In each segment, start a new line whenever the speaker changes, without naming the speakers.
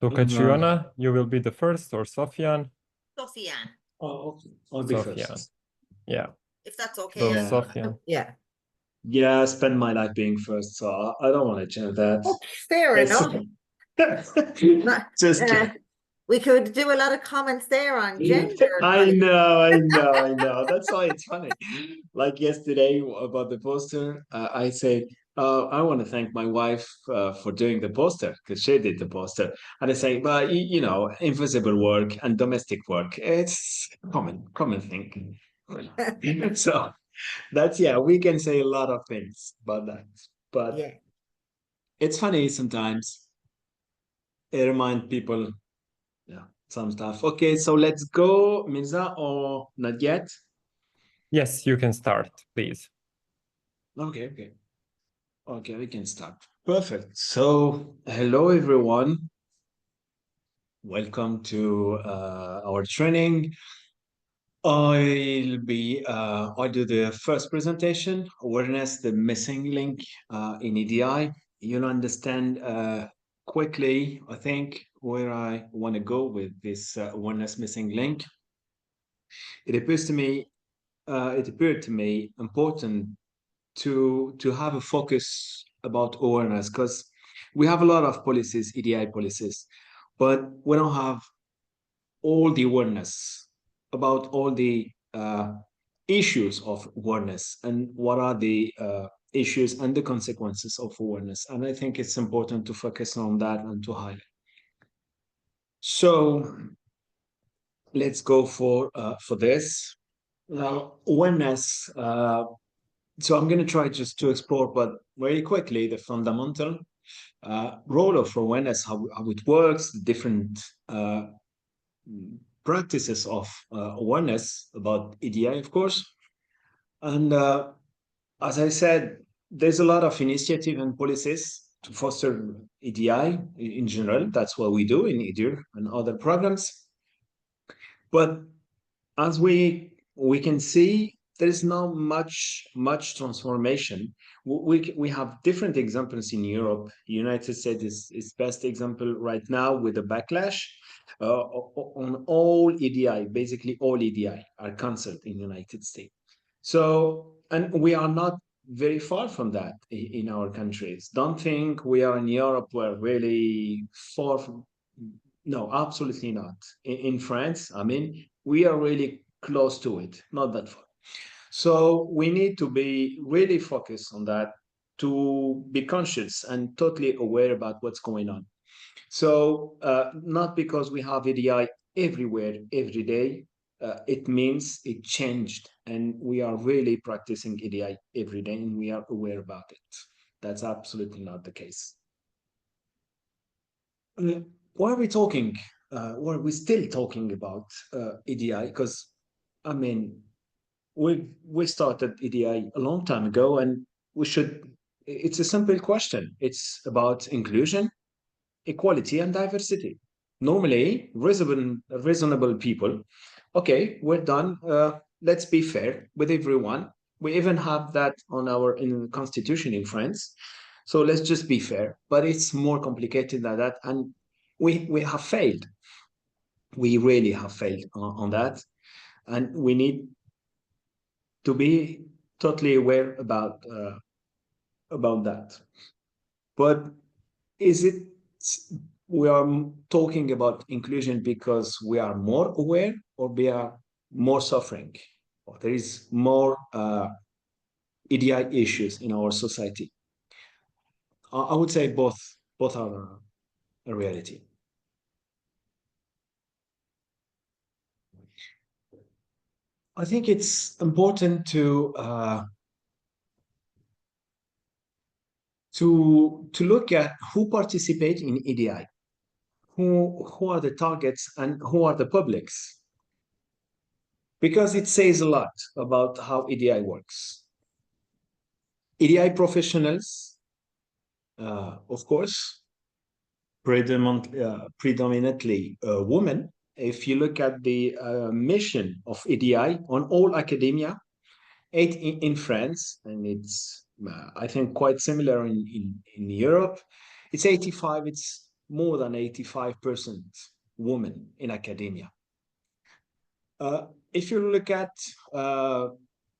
So Caitriona, you will be the first, or Sofian?
Sofian.
Oh, I'll be
Sofian.
first.
Yeah.
If that's okay.
So
Yeah.
Sofian.
Yeah.
Yeah, I spend my life being first, so I don't want to change that.
Oh, fair enough.
Just kidding.
We could do a lot of comments there on gender.
I know. That's why it's funny. Like yesterday about the poster, I said, I want to thank my wife for doing the poster because she did the poster. And I say, but you know, invisible work and domestic work, it's common thing. So that's, yeah, we can say a lot of things about that. But
Yeah.
it's funny sometimes. It reminds people, yeah, some stuff. Okay, so let's go, Mirza, or not yet?
Yes, you can start, please.
Okay, we can start. Perfect. So, hello everyone. Welcome to our training. I'll do the first presentation, awareness, the missing link in EDI. You'll understand quickly, I think, where I want to go with this awareness missing link. It appears to me, it appeared to me important to have a focus about awareness because we have a lot of policies, EDI policies, but we don't have all the awareness about all the issues of awareness and what are the issues and the consequences of awareness. And I think it's important to focus on that and to highlight. So let's go for this. Now, awareness. So I'm going to try just to explore, but very quickly, the fundamental role of awareness, how it works, the different practices of awareness about EDI, of course. And as I said, there's a lot of initiative and policies to foster EDI in general. That's what we do in EDI and other programs. But as we can see, there is not much transformation. We have different examples in Europe. United States is best example right now with the backlash on all EDI. Basically, all EDI are cancelled in United States. So, and we are not very far from that in our countries. Don't think we are in Europe. We're really far from. No, absolutely not. In France, I mean, we are really close to it, not that far. So we need to be really focused on that to be conscious and totally aware about what's going on. So not because we have EDI everywhere, every day, it means it changed and we are really practicing EDI every day and we are aware about it. That's absolutely not the case. Why are we talking? Why are we still talking about EDI? Because, I mean, we started EDI a long time ago, and we should. It's a simple question. It's about inclusion, equality, and diversity. Normally, reasonable people. Okay, we're done. Let's be fair with everyone. We even have that on our in constitution in France. So let's just be fair. But it's more complicated than that, and we have failed. We really have failed on that, and we need to be totally aware about that. But is it we are talking about inclusion because we are more aware or we are more suffering or there is more EDI issues in our society? I would say both are a reality. I think it's important to look at who participate in EDI, who are the targets and who are the publics, because it says a lot about how EDI works. EDI professionals, of course, predominantly women. If you look at the mission of EDI on all academia, 8 in France, and it's I think quite similar in Europe. It's 85. It's more than 85% women in academia. If you look at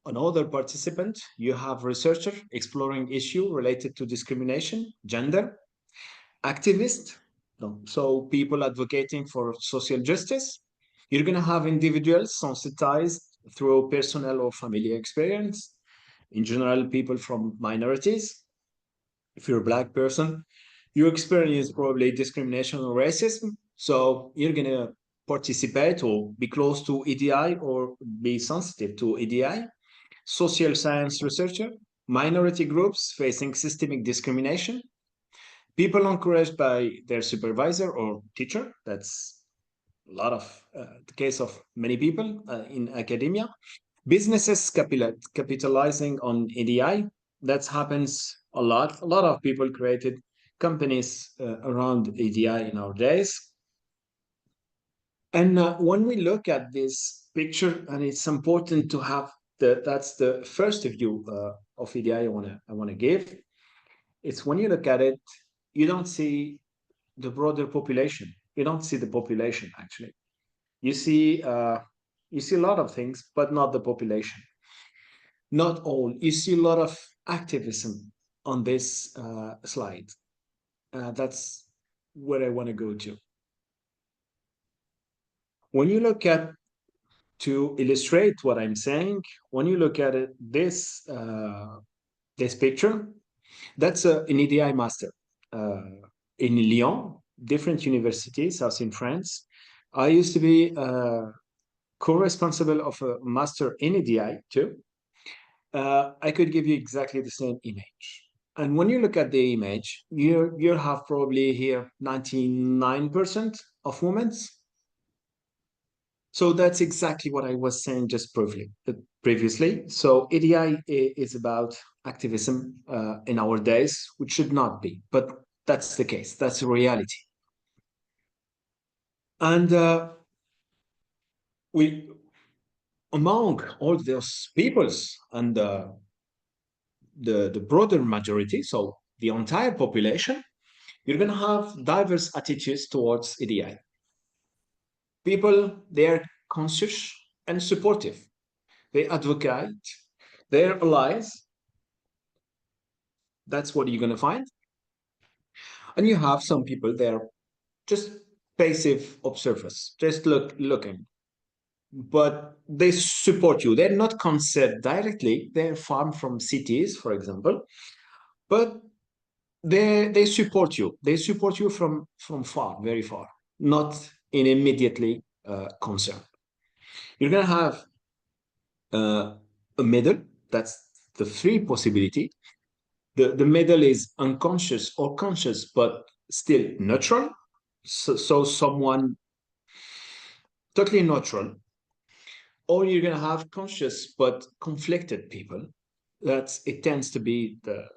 another participant, you have researcher exploring issue related to discrimination, gender, activist, so people advocating for social justice. You're going to have individuals sensitized through personal or familiar experience, in general, people from minorities. If you're a Black person, you experience probably discrimination or racism, so you're going to participate or be close to EDI or be sensitive to EDI. Social science researcher, minority groups facing systemic discrimination, people encouraged by their supervisor or teacher. That's a lot of the case of many people in academia. Businesses capitalizing on EDI. That happens a lot. A lot of people created companies around EDI in our days. And when we look at this picture, and it's important to have that's the first view of EDI I want to give. It's when you look at it, you don't see the broader population. You don't see the population actually. You see a lot of things, but not the population. Not all. You see a lot of activism on this slide. That's where I want to go to. When you look at, to illustrate what I'm saying, when you look at it, this picture, that's an EDI master in Lyon, different universities, south in France. I used to be co-responsible of a master in EDI too. I could give you exactly the same image. And when you look at the image, you have probably here 99% of women. So that's exactly what I was saying just previously. So EDI is about activism in our days, which should not be, but that's the case. That's the reality. And we, among all those peoples and the broader majority, so the entire population, you're going to have diverse attitudes towards EDI. People, they're conscious and supportive. They advocate, they're allies. That's what you're going to find. And you have some people, they're just passive observers, just looking. But they support you. They're not concerned directly. They're far from cities, for example, but they support you. They support you from far, very far, not in immediately concern. You're going to have a middle. That's the free possibility. The middle is unconscious or conscious, but still neutral. So someone totally neutral. Or you're going to have conscious but conflicted people. It tends to be the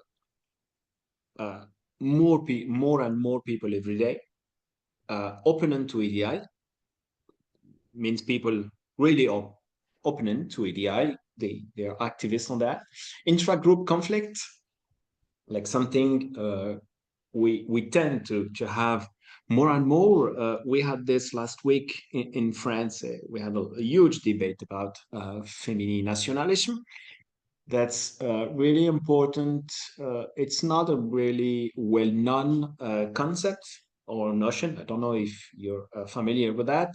more and more people every day. Opponent to EDI means people really opponent to EDI. They're activists on that. Intra-group conflict, like something we tend to have more and more. We had this last week in France. We had a huge debate about feminine nationalism. That's really important. It's not a really well-known concept or notion. I don't know if you're familiar with that,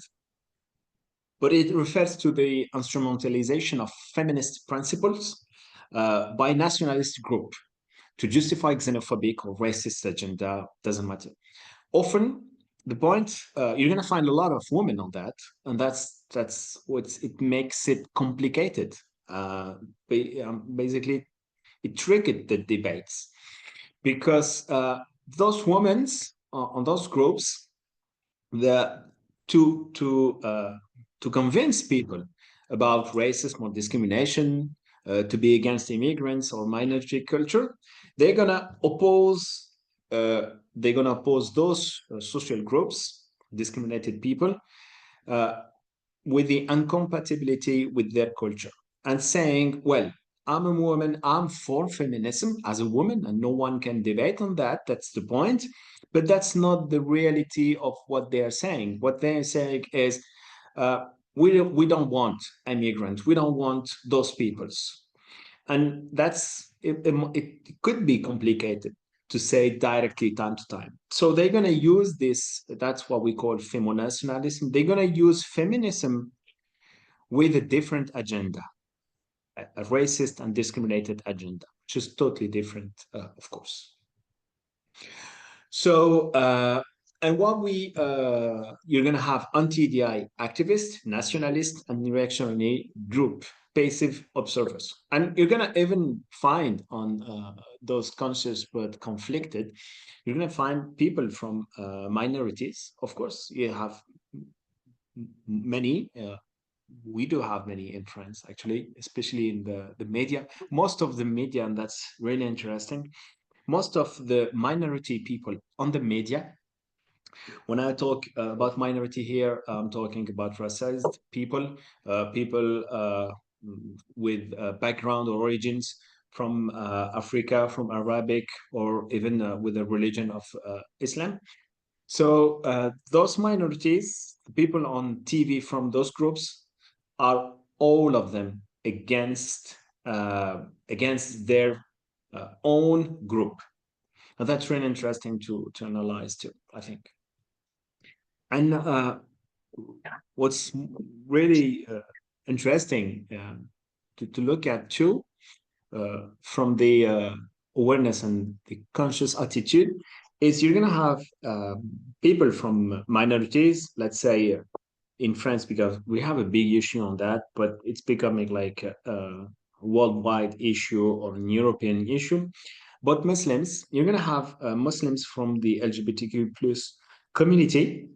but it refers to the instrumentalization of feminist principles by nationalist group to justify xenophobic or racist agenda. Doesn't matter. Often, the point you're going to find a lot of women on that, and that's what it makes it complicated. Basically, it triggered the debates because those women on those groups, to convince people about racism or discrimination, to be against immigrants or minority culture, they're gonna oppose those social groups, discriminated people, with the incompatibility with their culture, and saying, well, I'm a woman, I'm for feminism as a woman, and no one can debate on that. That's the point. but that's not the reality of what they are saying. What they're saying is, we don't want immigrants. We don't want those peoples. And it could be complicated to say directly time to time. So they're going to use this, that's what we call femonationalism. They're going to use feminism with a different agenda, a racist and discriminated agenda, which is totally different, of course. So, and what you're going to have anti-EDI activists, nationalists, and reactionary group, passive observers. And you're going to even find on those conscious but conflicted, you're going to find people from minorities. Of course, you have many. We do have many in France, actually, especially in the media. Most of the media, and that's really interesting, most of the minority people on the media, when I talk about minority here, I'm talking about racialized people, people with background or origins from Africa, from Arabic, or even with the religion of Islam. So those minorities, the people on TV from those groups, are all of them against their own group. And that's really interesting to analyze too, I think. And what's really interesting to look at too, from the awareness and the conscious attitude, is you're going to have people from minorities, let's say in France, because we have a big issue on that, but it's becoming like a worldwide issue or an European issue. But Muslims, you're going to have Muslims from the LGBTQ plus community.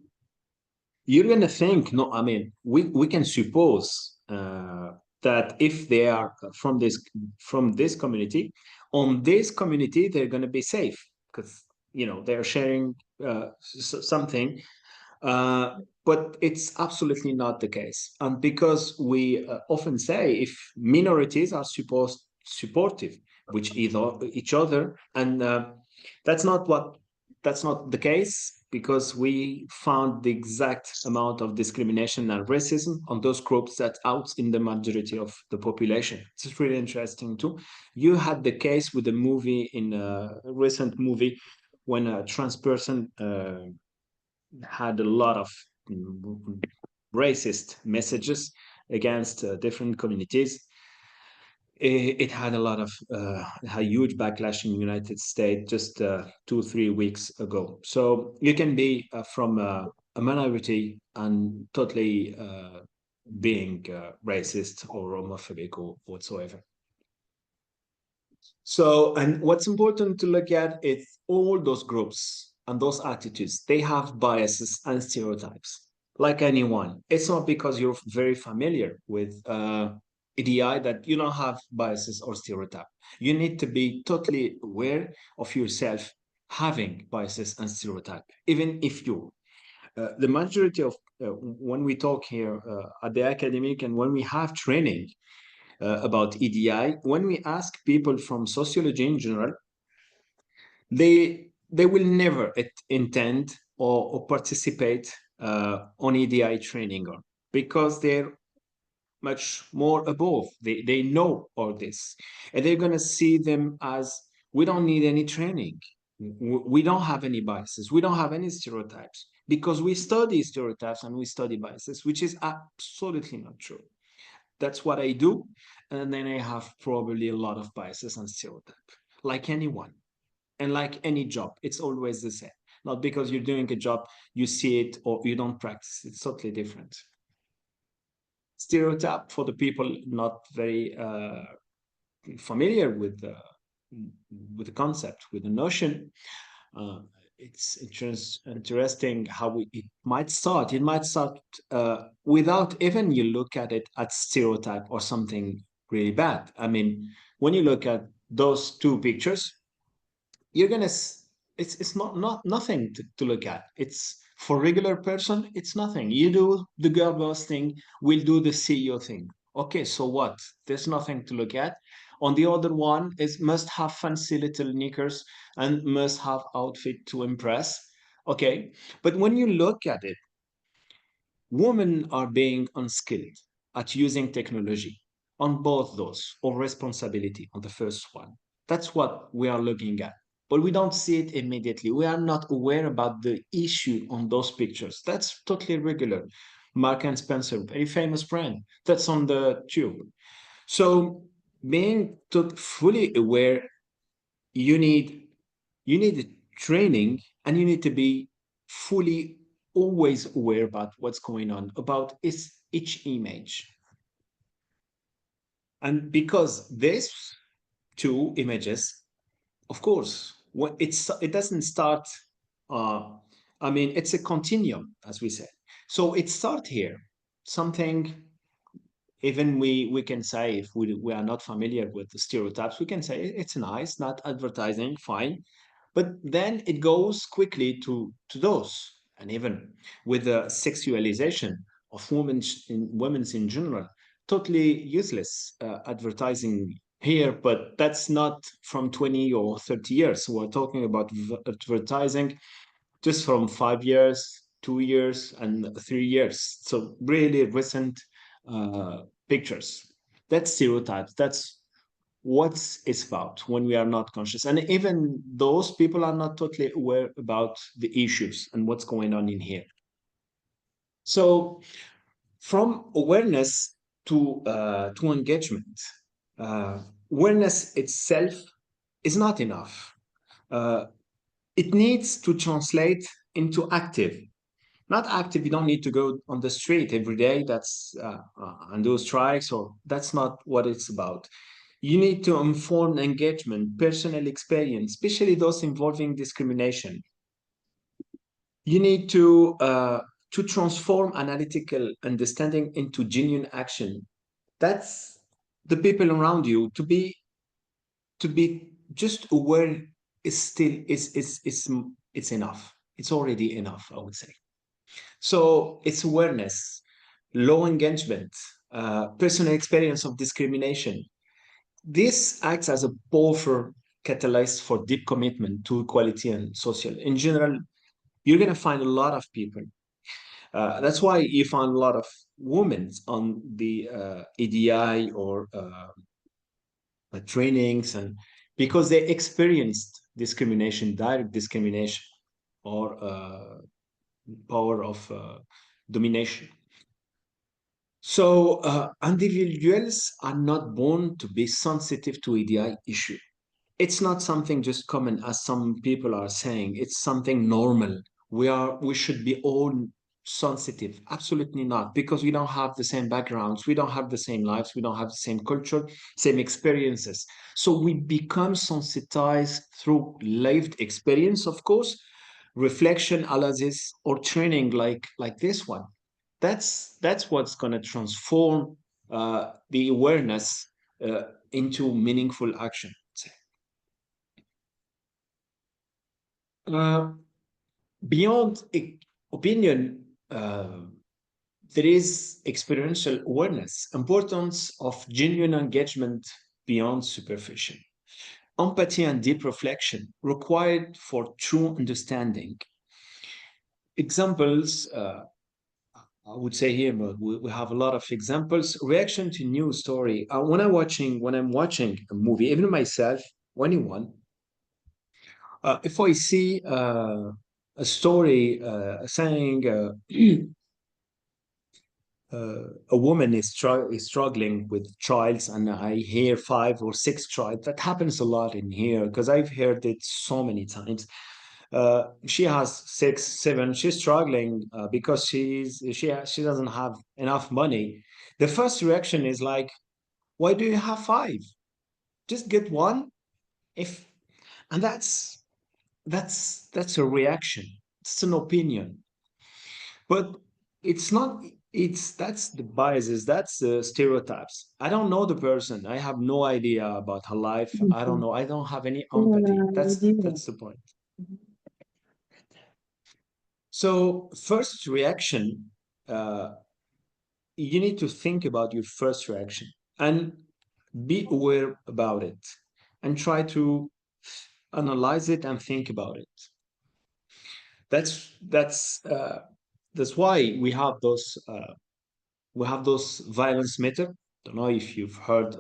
You're going to think, no, I mean, we can suppose that if they are from this community, on this community, they're going to be safe because, you know, they're sharing something. But it's absolutely not the case. And because we often say if minorities are supportive with each other, and that's not the case, because we found the exact amount of discrimination and racism on those groups that out in the majority of the population. It's really interesting too. You had the case with the movie, in a recent movie, when a trans person had a lot of racist messages against different communities. It had a lot of a huge backlash in the United States just 2-3 weeks ago. So you can be from a minority and totally being racist or homophobic or whatsoever. So, and what's important to look at is all those groups and those attitudes, they have biases and stereotypes, like anyone. It's not because you're very familiar with EDI that you don't have biases or stereotype. You need to be totally aware of yourself having biases and stereotype, even if you. The majority of when we talk here at the academic and when we have training about EDI, when we ask people from sociology in general, they will never intend or participate on EDI training, because they're much more above. They know all this, and they're going to see them as, we don't need any training. We don't have any biases. We don't have any stereotypes, because we study stereotypes and we study biases, which is absolutely not true. That's what I do. And then I have probably a lot of biases and stereotypes, like anyone. And like any job, it's always the same. Not because you're doing a job, you see it or you don't practice. It's totally different. Stereotype, for the people not very familiar with the concept, with the notion, it's interesting how it might start. It might start without even you look at it as stereotype or something really bad. I mean, when you look at those two pictures, you're gonna it's not nothing to look at. It's, for regular person, it's nothing. You do the girl boss thing, we'll do the CEO thing. Okay, so what? There's nothing to look at. On the other one is must have fancy little knickers and must have outfit to impress. Okay, but when you look at it, women are being unskilled at using technology on both those, or responsibility on the first one. That's what we are looking at. But we don't see it immediately. We are not aware about the issue on those pictures. That's totally regular. Mark and Spencer, very famous brand. That's on the tube. So being fully aware, you need training, and you need to be fully always aware about what's going on about each image. And because these two images, of course, it doesn't start. I mean, it's a continuum, as we said. So it starts here. Something, even we can say, if we are not familiar with the stereotypes, we can say it's nice, not advertising, fine. But then it goes quickly to those, and even with the sexualization of women's in general, totally useless advertising here. But that's not from 20 or 30 years. We're talking about advertising just from 5 years, 2 years, and 3 years. So really recent pictures. That's stereotypes. That's what it's about when we are not conscious. And even those people are not totally aware about the issues and what's going on in here. So from awareness to engagement, awareness itself is not enough. It needs to translate into active. Not active, you don't need to go on the street every day, that's and do strikes, or that's not what it's about. You need to inform engagement, personal experience, especially those involving discrimination. You need to transform analytical understanding into genuine action. That's the people around you. To be just aware is still it's enough. It's already enough, I would say. So it's awareness, low engagement, personal experience of discrimination. This acts as a powerful catalyst for deep commitment to equality and social. In general, you're going to find a lot of people. That's why you find a lot of women on the EDI or trainings, and because they experienced discrimination, direct discrimination, or power of domination. So individuals are not born to be sensitive to EDI issue. It's not something just common, as some people are saying. It's something normal. We should be all sensitive. Absolutely not, because we don't have the same backgrounds, we don't have the same lives, we don't have the same culture, same experiences. So we become sensitized through lived experience, of course, reflection, analysis, or training like this one. That's what's going to transform the awareness into meaningful action. Beyond opinion, there is experiential awareness, importance of genuine engagement beyond superficial, empathy and deep reflection required for true understanding. Examples, I would say here, but we have a lot of examples. Reaction to news story. When I'm watching a movie, even myself, anyone, if I see a story saying a woman is struggling with childs, and I hear 5 or 6 child, that happens a lot in here because I've heard it so many times. She has 6, 7. She's struggling because she doesn't have enough money. The first reaction is like, "Why do you have 5? Just get one." If and that's a reaction. It's an opinion, but it's not. That's the biases. That's the stereotypes. I don't know the person. I have no idea about her life. I don't know. I don't have any empathy. That's the point. So first reaction, you need to think about your first reaction and be aware about it, and try to analyze it and think about it. that's why we have those violence meter. Don't know if you've heard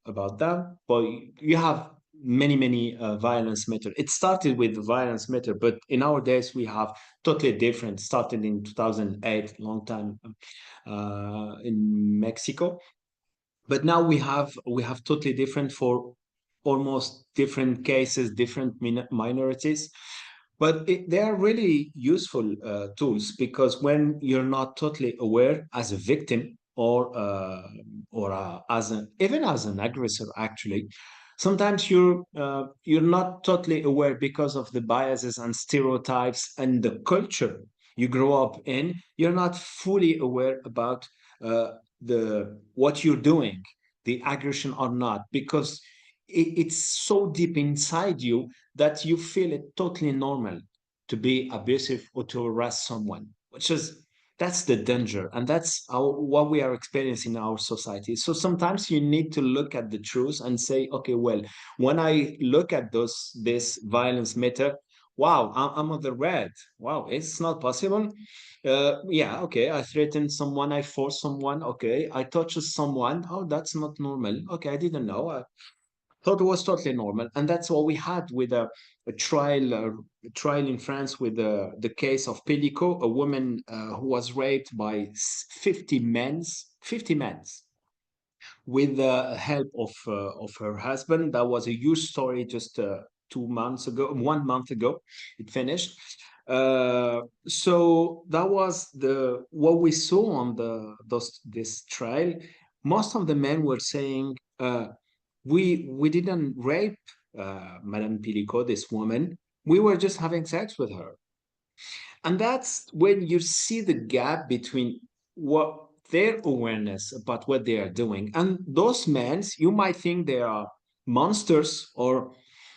about that, but you have many violence meter. It started with violence meter, but in our days we have totally different. Started in 2008, long time in Mexico, but now we have totally different for almost different cases, different minorities. But they are really useful tools, because when you're not totally aware as a victim or as an even as an aggressor, actually, sometimes you're not totally aware because of the biases and stereotypes and the culture you grow up in. You're not fully aware about the what you're doing, the aggression or not, because it's so deep inside you that you feel it totally normal to be abusive or to harass someone, which is that's the danger, and that's what we are experiencing in our society. So sometimes you need to look at the truth and say, okay, well, when I look at this violence meter, wow, I'm on the red. Wow, it's not possible. Yeah, okay, I threatened someone, I forced someone, okay, I touched someone. Oh, that's not normal. Okay, I didn't know. I thought it was totally normal, and that's what we had with a trial in France with the case of Pellico, a woman who was raped by 50 men with the help of her husband. That was a huge story just 2 months ago, 1 month ago. It finished. So that was the what we saw on this trial. Most of the men were saying, we didn't rape Madame Pilico, this woman. We were just having sex with her. And that's when you see the gap between what their awareness about what they are doing. And those men, you might think they are monsters or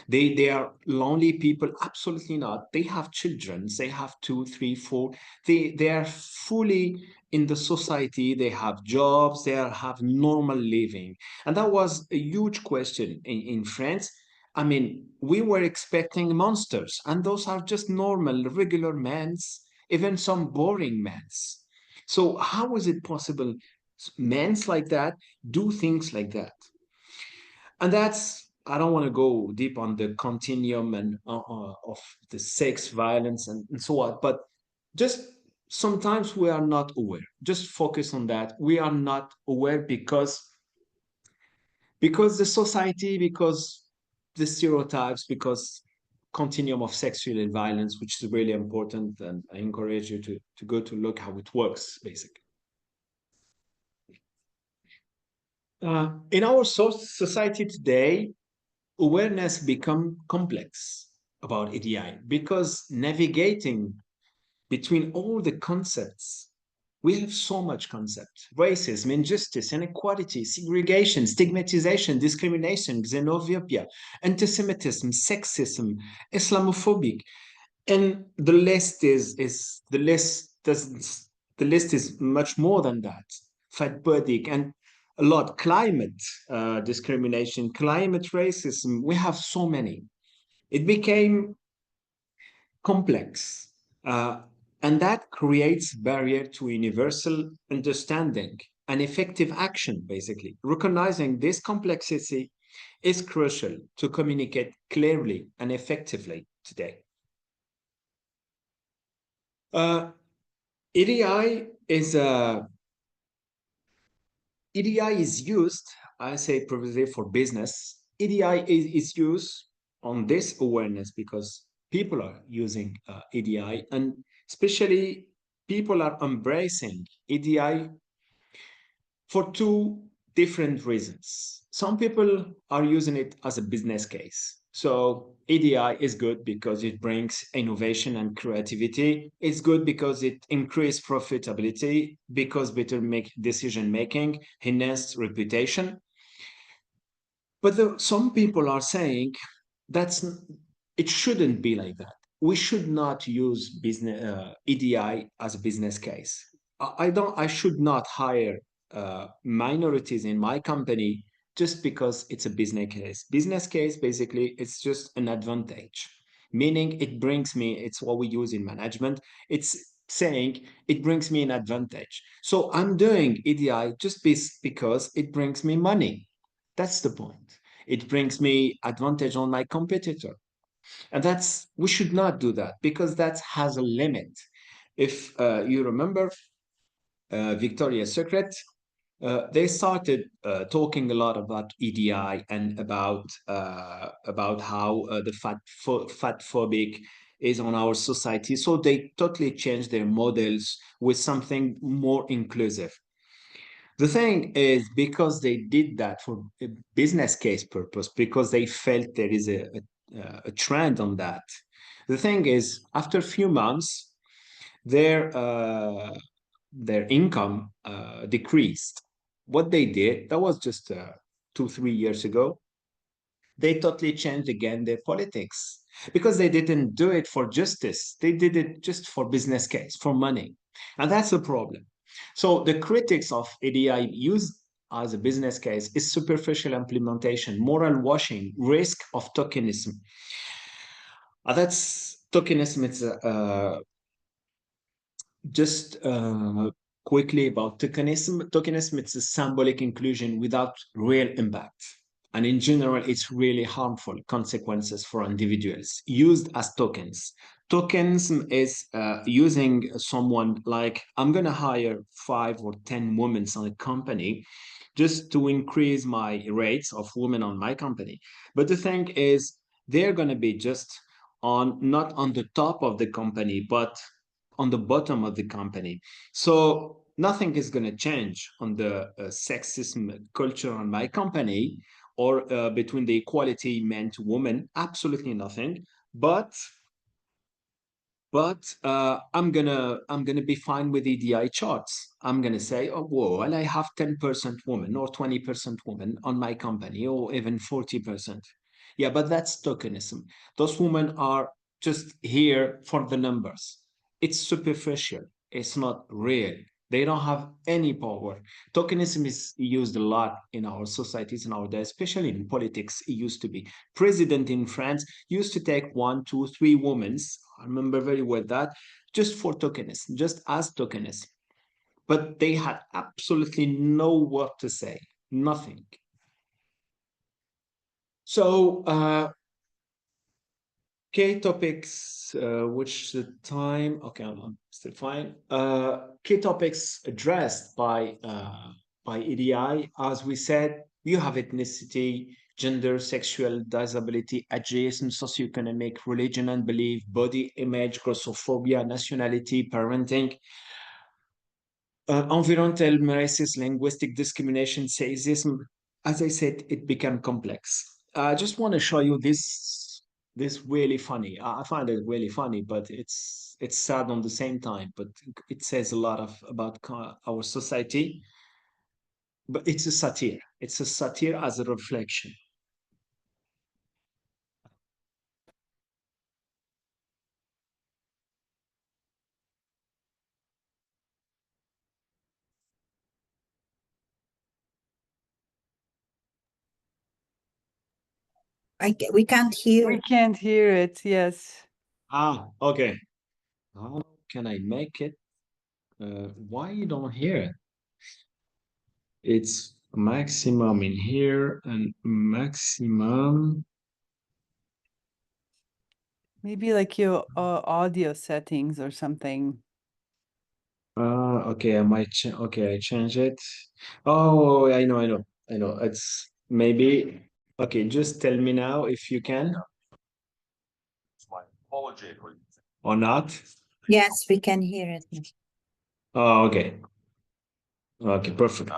they are lonely people. Absolutely not. They have children. They have two, three, four. They are fully in the society. They have jobs. They have normal living. And that was a huge question in France. I mean, we were expecting monsters, and those are just normal, regular men's, even some boring men's. So how is it possible men's like that do things like that? And that's, I don't want to go deep on the continuum and of the sex violence and so on, but just sometimes we are not aware. Just focus on that. We are not aware because the society, because the stereotypes, because continuum of sexual violence, which is really important, and I encourage you to go to look how it works, basically. In our society today, awareness become complex about EDI because navigating between all the concepts, we have so much concept: racism, injustice, inequality, segregation, stigmatization, discrimination, xenophobia, anti-Semitism, sexism, Islamophobic, and the list is the list doesn't the list is much more than that. Fatphobic and a lot. Climate discrimination, climate racism. We have so many. It became complex. And that creates barrier to universal understanding and effective action, basically. Recognizing this complexity is crucial to communicate clearly and effectively today. EDI is EDI is used, I say previously, for business. EDI is used on this awareness because people are using EDI, and especially people are embracing EDI for two different reasons. Some people are using it as a business case. So EDI is good because it brings innovation and creativity. It's good because it increases profitability, because better make decision making, enhanced reputation. But some people are saying that's it shouldn't be like that. We should not use business EDI as a business case. I should not hire minorities in my company just because it's a business case. Business case, basically, it's just an advantage. meaning it brings me, it's what we use in management. It's saying it brings me an advantage. So I'm doing EDI just because it brings me money. That's the point. It brings me advantage on my competitor. And we should not do that because that has a limit. If you remember Victoria's Secret, they started talking a lot about EDI and about how the fat phobic is on our society. So they totally changed their models with something more inclusive. The thing is, because they did that for a business case purpose, because they felt there is a trend on that. The thing is, after a few months, their income decreased. What they did, that was just 2-3 years ago, they totally changed again their politics because they didn't do it for justice. They did it just for business case, for money. And that's the problem. So the critics of EDI used as a business case is superficial implementation, moral washing, risk of tokenism. That's tokenism. It's just quickly about tokenism. Tokenism, it's a symbolic inclusion without real impact. And in general, it's really harmful consequences for individuals used as tokens. Tokenism is using someone like, I'm going to hire 5 or 10 women on a company just to increase my rates of women on my company. But the thing is, they're going to be just not on the top of the company, but on the bottom of the company. So nothing is going to change on the sexism culture on my company or between the equality men to women. Absolutely nothing. But I'm gonna be fine with EDI charts. I'm gonna say, oh, whoa, well, I have 10% women or 20% women on my company, or even 40%. Yeah, but that's tokenism. Those women are just here for the numbers. It's superficial. It's not real. They don't have any power. Tokenism is used a lot in our societies nowadays, especially in politics. It used to be. President in France used to take 1, 2, 3 women. I remember very well that, just for tokenism, just as tokenism. But they had absolutely no word to say, nothing. So, key topics, which the time, okay, I'm still fine. Key topics addressed by EDI, as we said, you have ethnicity, gender, sexual disability, ageism, socioeconomic, religion and belief, body image, grossophobia, nationality, parenting, environmental, racist, linguistic discrimination, sexism. As I said, it became complex. I just want to show you this really funny. I find it really funny, but it's sad on the same time. But it says a lot about our society. But it's a satire. It's a satire as a reflection.
We can't hear.
We can't hear it. Yes.
Okay. How can I make it? Why you don't hear it? It's maximum in here and maximum.
Maybe like your audio settings or something.
Okay, I might okay, I change it. Oh, I know. It's maybe okay, just tell me now if you can.
My apology for
Or not.
Yes, we can hear it.
Oh, okay. Okay, perfect.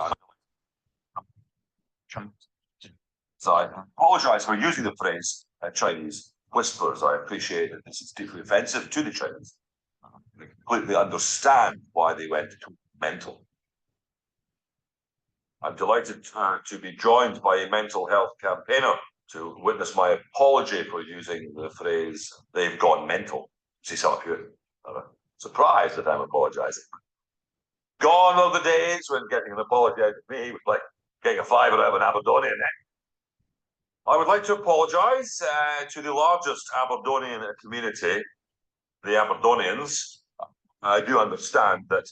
So I apologize for using the phrase Chinese whispers. I appreciate that this is deeply offensive to the Chinese. I completely understand why they went to mental. I'm delighted to be joined by a mental health campaigner to witness my apology for using the phrase "they've gone mental." See some of you are surprised that I'm apologizing. Gone are the days when getting an apology out of me was like getting a 5 out of an Aberdonian. I would like to apologise to the largest Aberdonian community, the Aberdonians. I do understand that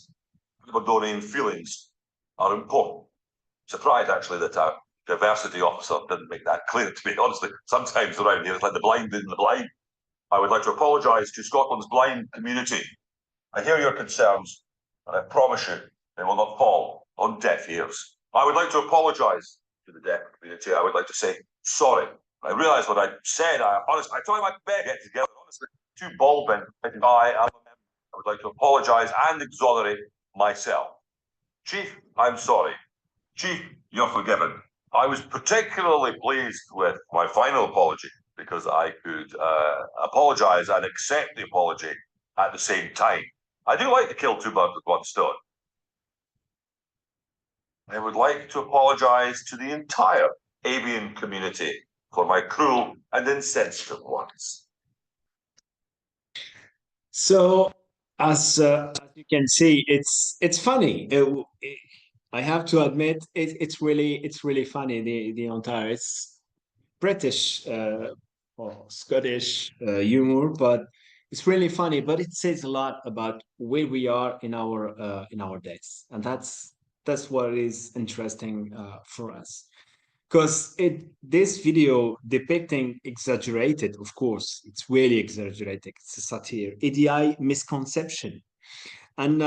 Aberdonian feelings are important. Surprised actually that our diversity officer didn't make that clear to me. Honestly, sometimes around here it's like the blind leading the blind. I would like to apologise to Scotland's blind community. I hear your concerns, and I promise you they will not fall on deaf ears. I would like to apologise to the deaf community. I would like to say sorry. I realise what I said. I try my best to get together. Honestly, too bald men. I would like to apologise and exonerate myself. Chief, I'm sorry. Chief, you're forgiven. I was particularly pleased with my final apology because I could apologise and accept the apology at the same time. I do like to kill two birds with one stone. I would like to apologise to the entire avian community for my cruel and insensitive words.
So, as you can see, it's funny. I have to admit, it's really funny. The entire it's British or Scottish humor, but it's really funny. But it says a lot about where we are in our days, and that's what is interesting for us. Because this video depicting exaggerated, of course, it's really exaggerated. It's a satire, EDI misconception, and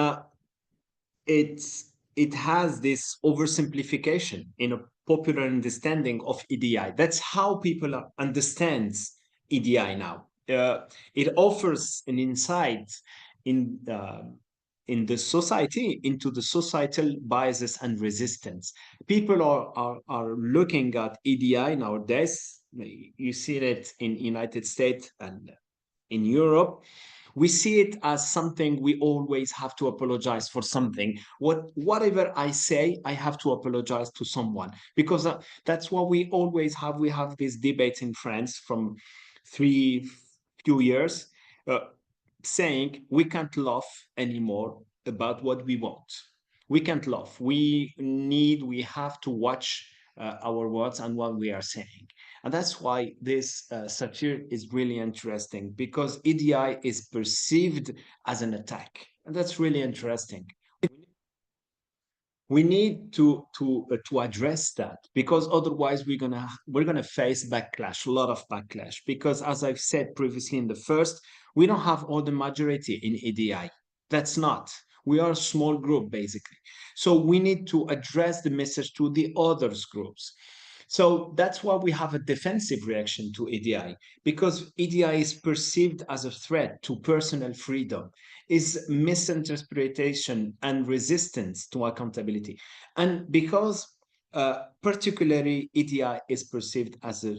it has this oversimplification in a popular understanding of EDI. That's how people understand EDI now. It offers an insight in the society into the societal biases and resistance. People are looking at EDI nowadays. You see it in United States and in Europe. We see it as something we always have to apologize for something. Whatever I say, I have to apologize to someone because that's what we always have. We have this debate in France from few years saying we can't laugh anymore about what we want. We can't laugh. We have to watch our words and what we are saying. And that's why this satire is really interesting because EDI is perceived as an attack. And that's really interesting. We need to address that because otherwise we're gonna face backlash, a lot of backlash. Because as I've said previously in the first, we don't have all the majority in EDI. That's not. We are a small group basically. So we need to address the message to the others groups. So that's why we have a defensive reaction to EDI, because EDI is perceived as a threat to personal freedom, is misinterpretation and resistance to accountability. And because particularly EDI is perceived as a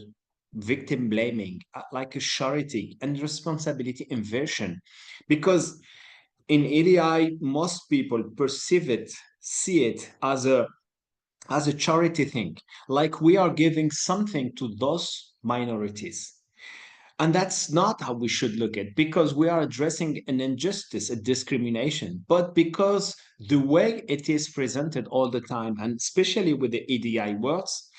victim blaming, like a charity and responsibility inversion, because in EDI, most people see it as a charity thing, like we are giving something to those minorities. And that's not how we should look at it, because we are addressing an injustice, a discrimination, but because the way it is presented all the time, and especially with the EDI words,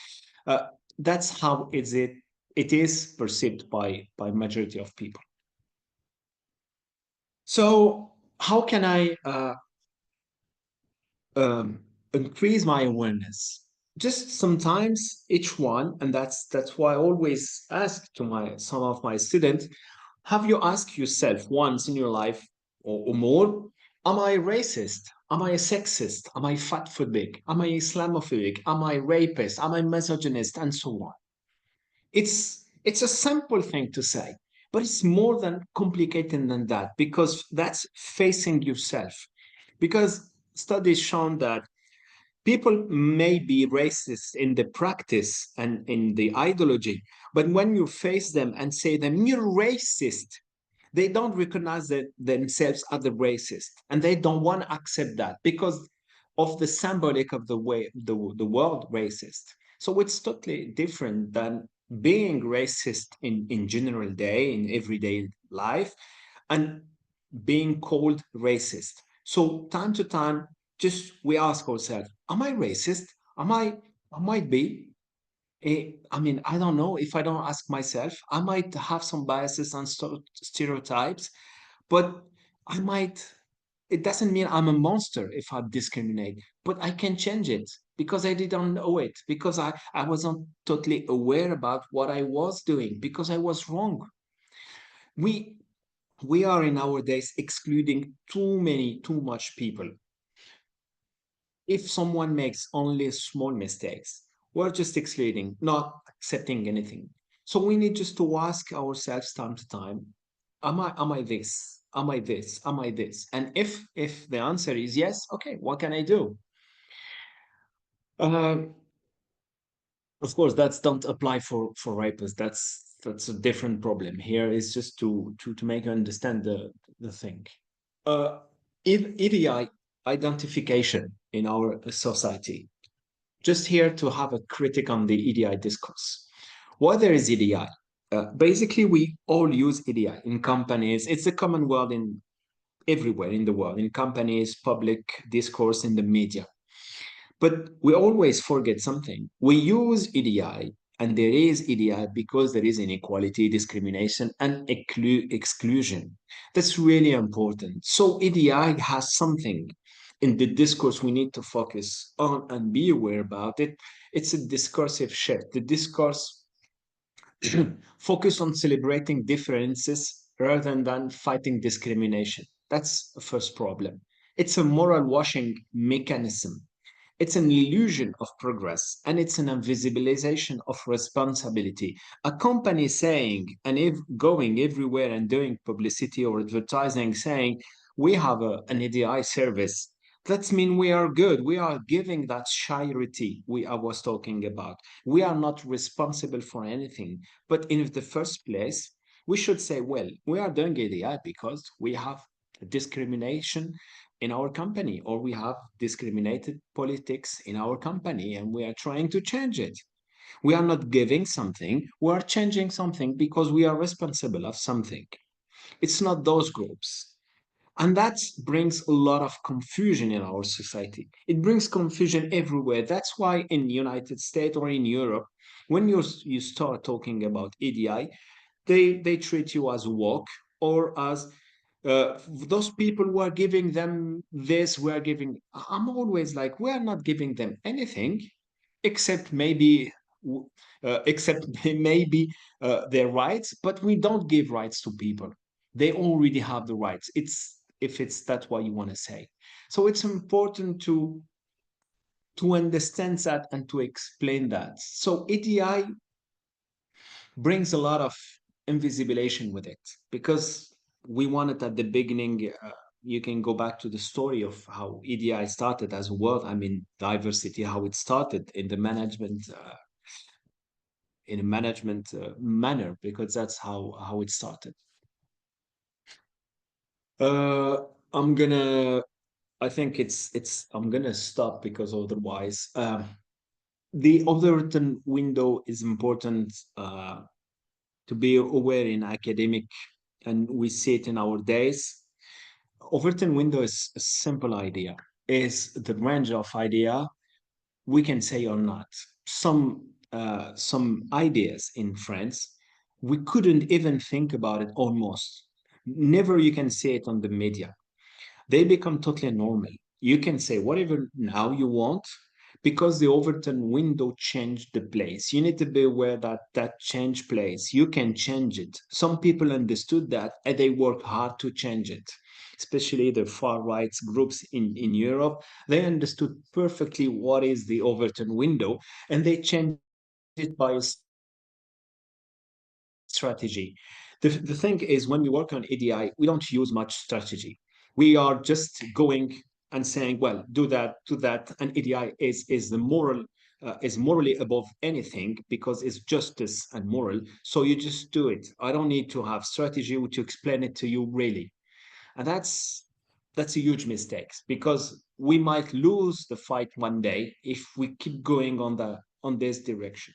that's how it is perceived by majority of people. So how can I increase my awareness? Just sometimes each one, and that's why I always ask to some of my students, have you asked yourself once in your life or more, am I racist? Am I a sexist? Am I fatphobic? Am I Islamophobic? Am I rapist? Am I misogynist? And so on. It's a simple thing to say, but it's more than complicated than that, because that's facing yourself. Because studies shown that people may be racist in the practice and in the ideology, but when you face them and say them, you're racist, they don't recognize themselves as the racist, and they don't want to accept that because of the symbolic of the way the word racist. So it's totally different than being racist in general day, in everyday life, and being called racist. So time to time, just we ask ourselves, am I racist? I might be. I mean, I don't know. If I don't ask myself, I might have some biases and stereotypes, but I might, it doesn't mean I'm a monster if I discriminate, but I can change it because I didn't know it, because I wasn't totally aware about what I was doing, because I was wrong. We we are in our days excluding too much people. If someone makes only small mistakes, we're just excluding, not accepting anything. So we need just to ask ourselves time to time, am I this? Am I this? Am I this? And if the answer is yes, okay, what can I do? Of course, that's don't apply for rapists. That's a different problem. Here is just to make you understand the thing. EDI identification in our society. Just here to have a critic on the EDI discourse. Why there is EDI? Basically, we all use EDI in companies. It's a common word in everywhere in the world, in companies, public discourse, in the media. But we always forget something. We use EDI, and there is EDI because there is inequality, discrimination, and exclusion. That's really important. So EDI has something in the discourse we need to focus on and be aware about it. It's a discursive shift. The discourse focus on celebrating differences rather than fighting discrimination. That's the first problem. It's a moral washing mechanism. It's an illusion of progress, and it's an invisibilization of responsibility. A company saying and if going everywhere and doing publicity or advertising saying we have an EDI service, that means we are good. We are giving that charity I was talking about. We are not responsible for anything. But in the first place, we should say, well, we are doing EDI because we have discrimination in our company, or we have discriminated politics in our company, and we are trying to change it. We are not giving something, we are changing something because we are responsible of something. It's not those groups. And that brings a lot of confusion in our society. It brings confusion everywhere. That's why in the United States or in Europe, when you start talking about EDI, they treat you as woke or as those people who are giving them this, we are giving. I'm always like, we are not giving them anything except maybe except maybe their rights, but we don't give rights to people. They already have the rights. It's if it's that's what you want to say. So it's important to understand that and to explain that. So EDI brings a lot of invisibilization with it because we wanted at the beginning. You can go back to the story of how EDI started as a word. I mean, diversity, how it started in the management, in a management manner, because that's how it started. I'm gonna. I think it's. I'm gonna stop because otherwise, the Overton window is important to be aware in academic, and we see it in our days. Overton window is a simple idea. Is the range of idea we can say or not. Some ideas in France we couldn't even think about it almost. Never you can see it on the media. They become totally normal. You can say whatever now you want because the Overton window changed the place. You need to be aware that that change place. You can change it. Some people understood that and they worked hard to change it, especially the far right groups in Europe. They understood perfectly what is the Overton window and they changed it by a strategy. The thing is, when we work on EDI, we don't use much strategy. We are just going and saying, well, do that, and EDI is the moral is morally above anything because it's justice and moral. So you just do it. I don't need to have strategy to explain it to you, really, and that's a huge mistake because we might lose the fight one day if we keep going on this direction.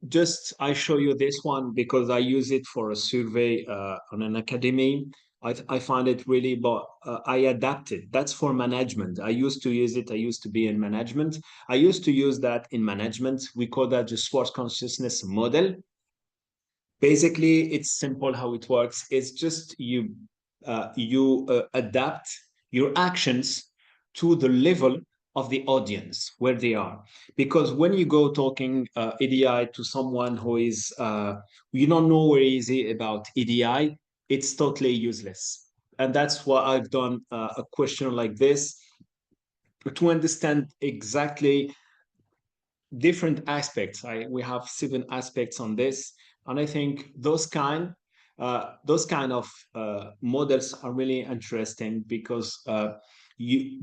Just I show you this one because I use it for a survey on an academy. I find it really, but I adapted. That's for management. I used to use it. I used to be in management. I used to use that in management. We call that the Schwartz consciousness model. Basically, it's simple how it works. It's just you adapt your actions to the level of the audience where they are. Because when you go talking EDI to someone who is you don't know where is he about EDI, it's totally useless. And that's why I've done a question like this to understand exactly different aspects. We have 7 aspects on this, and I think those kind of models are really interesting because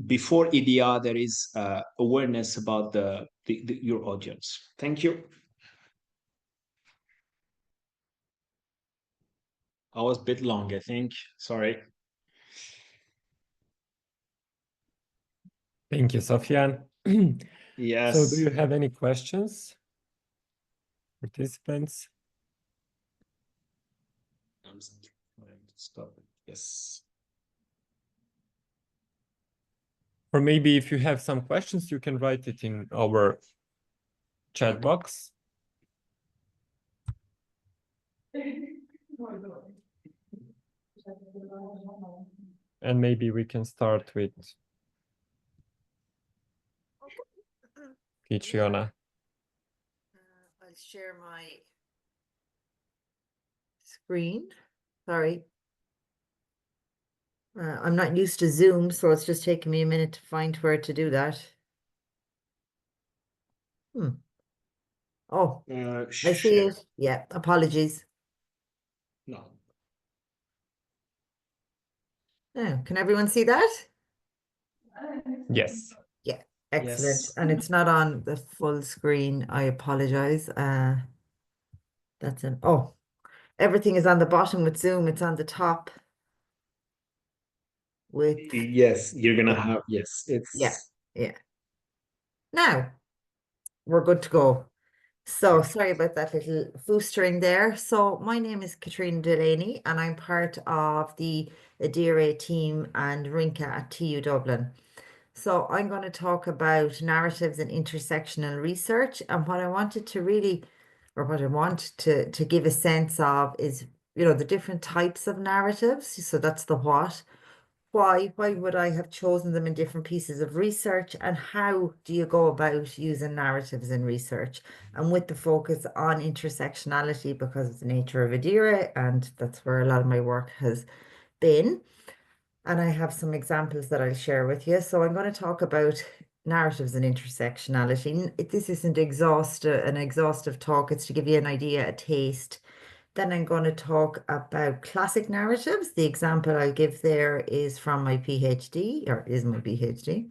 before EDR there is awareness about your audience. Thank you. I was a bit long, I think. Sorry.
Thank you, Sofian.
Yes.
So do you have any questions, participants?
I'm trying to stop it. Yes.
Or maybe if you have some questions, you can write it in our chat box. And maybe we can start with Caitriona.
I'll share my screen. Sorry. I'm not used to Zoom, so it's just taking me a minute to find where to do that. Oh, I see it. Yeah, apologies.
No.
Oh, can everyone see that?
Yes.
Yeah, excellent.
Yes.
And it's not on the full screen. I apologize. That's an everything is on the bottom with Zoom. It's on the top with
Yes, you're gonna have, yes, it's
yeah. Now we're good to go. So sorry about that little foostering there. So my name is Caitriona Delaney and I'm part of the EDI team and Rinka at TU Dublin. So I'm going to talk about narratives and intersectional research, and what I wanted to really, or what I want to give a sense of is, the different types of narratives. So that's the what. Why would I have chosen them in different pieces of research, and how do you go about using narratives in research, and with the focus on intersectionality because of the nature of EDI, and that's where a lot of my work has been. And I have some examples that I'll share with you. So I'm going to talk about narratives and intersectionality. This isn't an exhaustive talk. It's to give you an idea, a taste. Then I'm going to talk about classic narratives. The example I'll give there is from my PhD, or is my PhD.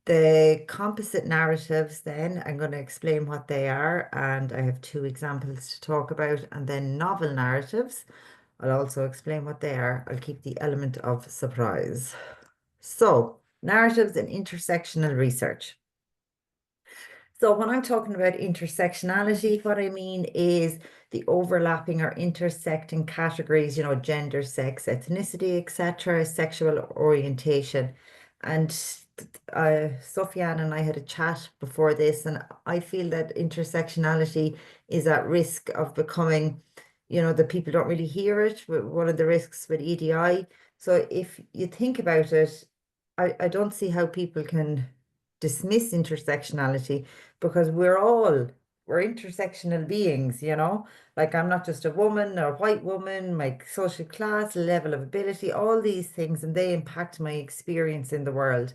The composite narratives, then I'm going to explain what they are, and I have 2 examples to talk about. And then novel narratives, I'll also explain what they are. I'll keep the element of surprise. So, narratives and intersectional research. So when I'm talking about intersectionality, what I mean is the overlapping or intersecting categories, gender, sex, ethnicity, etc., sexual orientation. And Sofian and I had a chat before this, and I feel that intersectionality is at risk of becoming, that people don't really hear it. One of the risks with EDI. So if you think about it, I don't see how people can dismiss intersectionality, because we're intersectional beings, like I'm not just a woman or a white woman, my social class, level of ability, all these things, and they impact my experience in the world.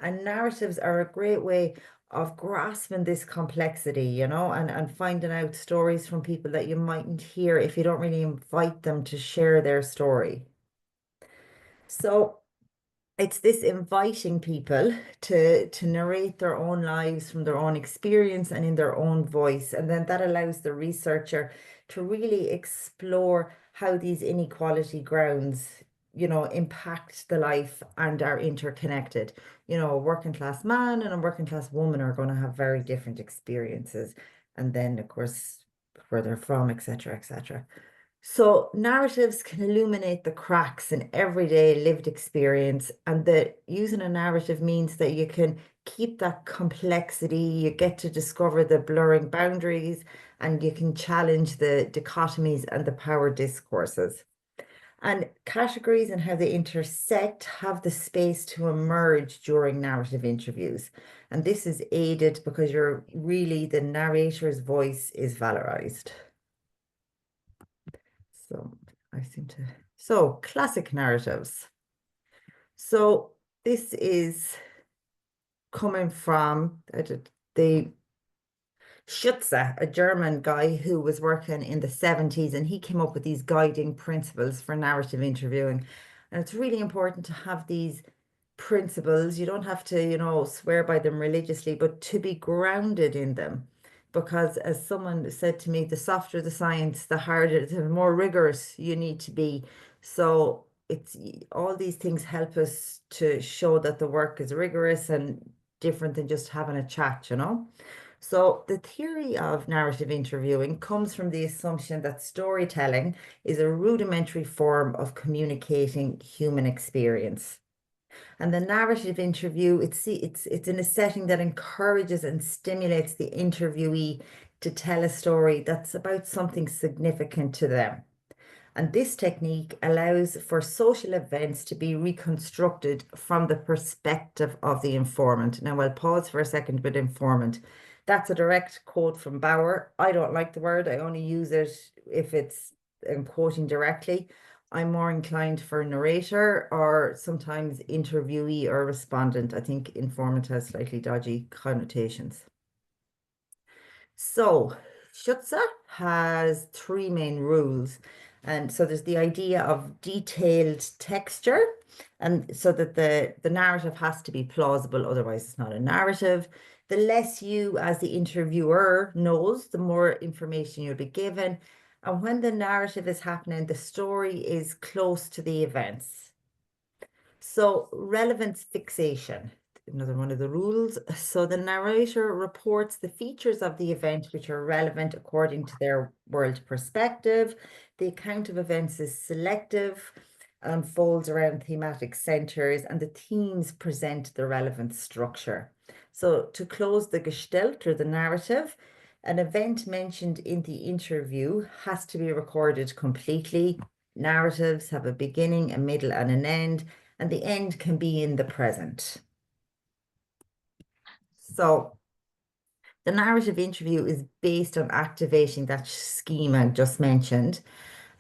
And narratives are a great way of grasping this complexity, and finding out stories from people that you mightn't hear if you don't really invite them to share their story. So it's this inviting people to narrate their own lives from their own experience and in their own voice. And then that allows the researcher to really explore how these inequality grounds, impact the life and are interconnected. A working class man and a working class woman are going to have very different experiences. And then, of course, where they're from, etc., etc. So narratives can illuminate the cracks in everyday lived experience, and that using a narrative means that you can keep that complexity, you get to discover the blurring boundaries, and you can challenge the dichotomies and the power discourses. And categories and how they intersect have the space to emerge during narrative interviews. And this is aided because the narrator's voice is valorized. So classic narratives. So this is coming from the Schutze, a German guy who was working in the 70s, and he came up with these guiding principles for narrative interviewing. And it's really important to have these principles. You don't have to, swear by them religiously, but to be grounded in them. Because as someone said to me, the softer the science, the harder, the more rigorous you need to be. So it's all these things help us to show that the work is rigorous and different than just having a chat. So the theory of narrative interviewing comes from the assumption that storytelling is a rudimentary form of communicating human experience. And the narrative interview, it's in a setting that encourages and stimulates the interviewee to tell a story that's about something significant to them. And this technique allows for social events to be reconstructed from the perspective of the informant. Now, I'll pause for a second with informant. That's a direct quote from Bauer. I don't like the word. I only use it if I'm quoting directly. I'm more inclined for narrator or sometimes interviewee or respondent. I think informant has slightly dodgy connotations. So Schutze has 3 main rules. And so there's the idea of detailed texture, and so that the narrative has to be plausible, otherwise it's not a narrative. The less you as the interviewer knows, the more information you'll be given. And when the narrative is happening, the story is close to the events. So relevance fixation, another one of the rules. So the narrator reports the features of the event which are relevant according to their world perspective. The account of events is selective, unfolds around thematic centers, and the themes present the relevant structure. So to close the gestalt or the narrative, an event mentioned in the interview has to be recorded completely. Narratives have a beginning, a middle, and an end, and the end can be in the present. So the narrative interview is based on activating that schema I just mentioned,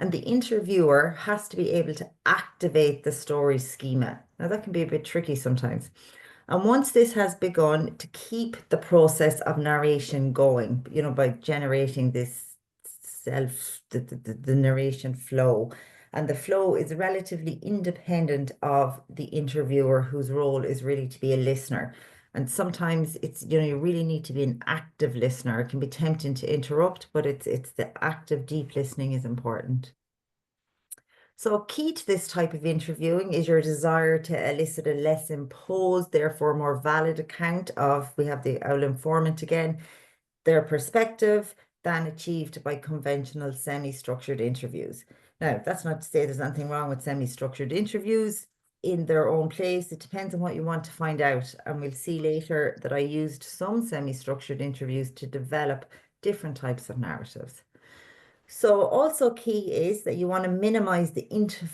and the interviewer has to be able to activate the story schema. Now that can be a bit tricky sometimes. And once this has begun, to keep the process of narration going, by generating this the narration flow. And the flow is relatively independent of the interviewer, whose role is really to be a listener. And sometimes it's, you really need to be an active listener. It can be tempting to interrupt, but it's the active, deep listening is important. So key to this type of interviewing is your desire to elicit a less imposed, therefore more valid account of, we have the owl informant again, their perspective than achieved by conventional semi-structured interviews. Now, that's not to say there's anything wrong with semi-structured interviews in their own place. It depends on what you want to find out. And we'll see later that I used some semi-structured interviews to develop different types of narratives. So also key is that you want to minimize the influence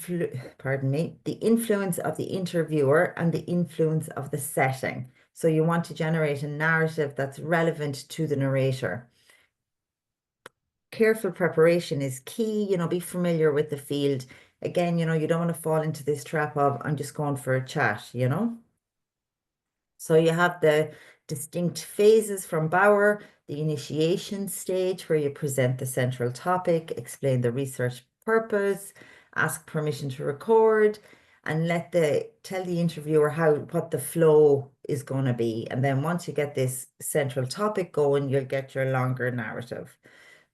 of the interviewer and the influence of the setting. So you want to generate a narrative that's relevant to the narrator. Careful preparation is key, be familiar with the field. Again, you don't want to fall into this trap of, I'm just going for a chat, So you have the distinct phases from Bauer, the initiation stage where you present the central topic, explain the research purpose, ask permission to record, and tell the interviewer what the flow is going to be. And then once you get this central topic going, you'll get your longer narrative.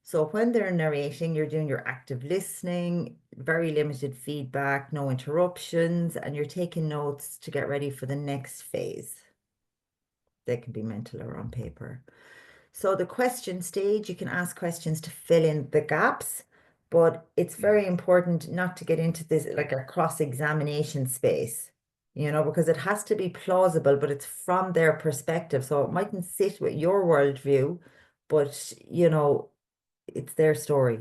So when they're narrating, you're doing your active listening, very limited feedback, no interruptions, and you're taking notes to get ready for the next phase. They can be mental or on paper. So the question stage, you can ask questions to fill in the gaps. But it's very important not to get into this like a cross-examination space, you know, because it has to be plausible, but it's from their perspective. So it mightn't sit with your worldview, but you know, it's their story.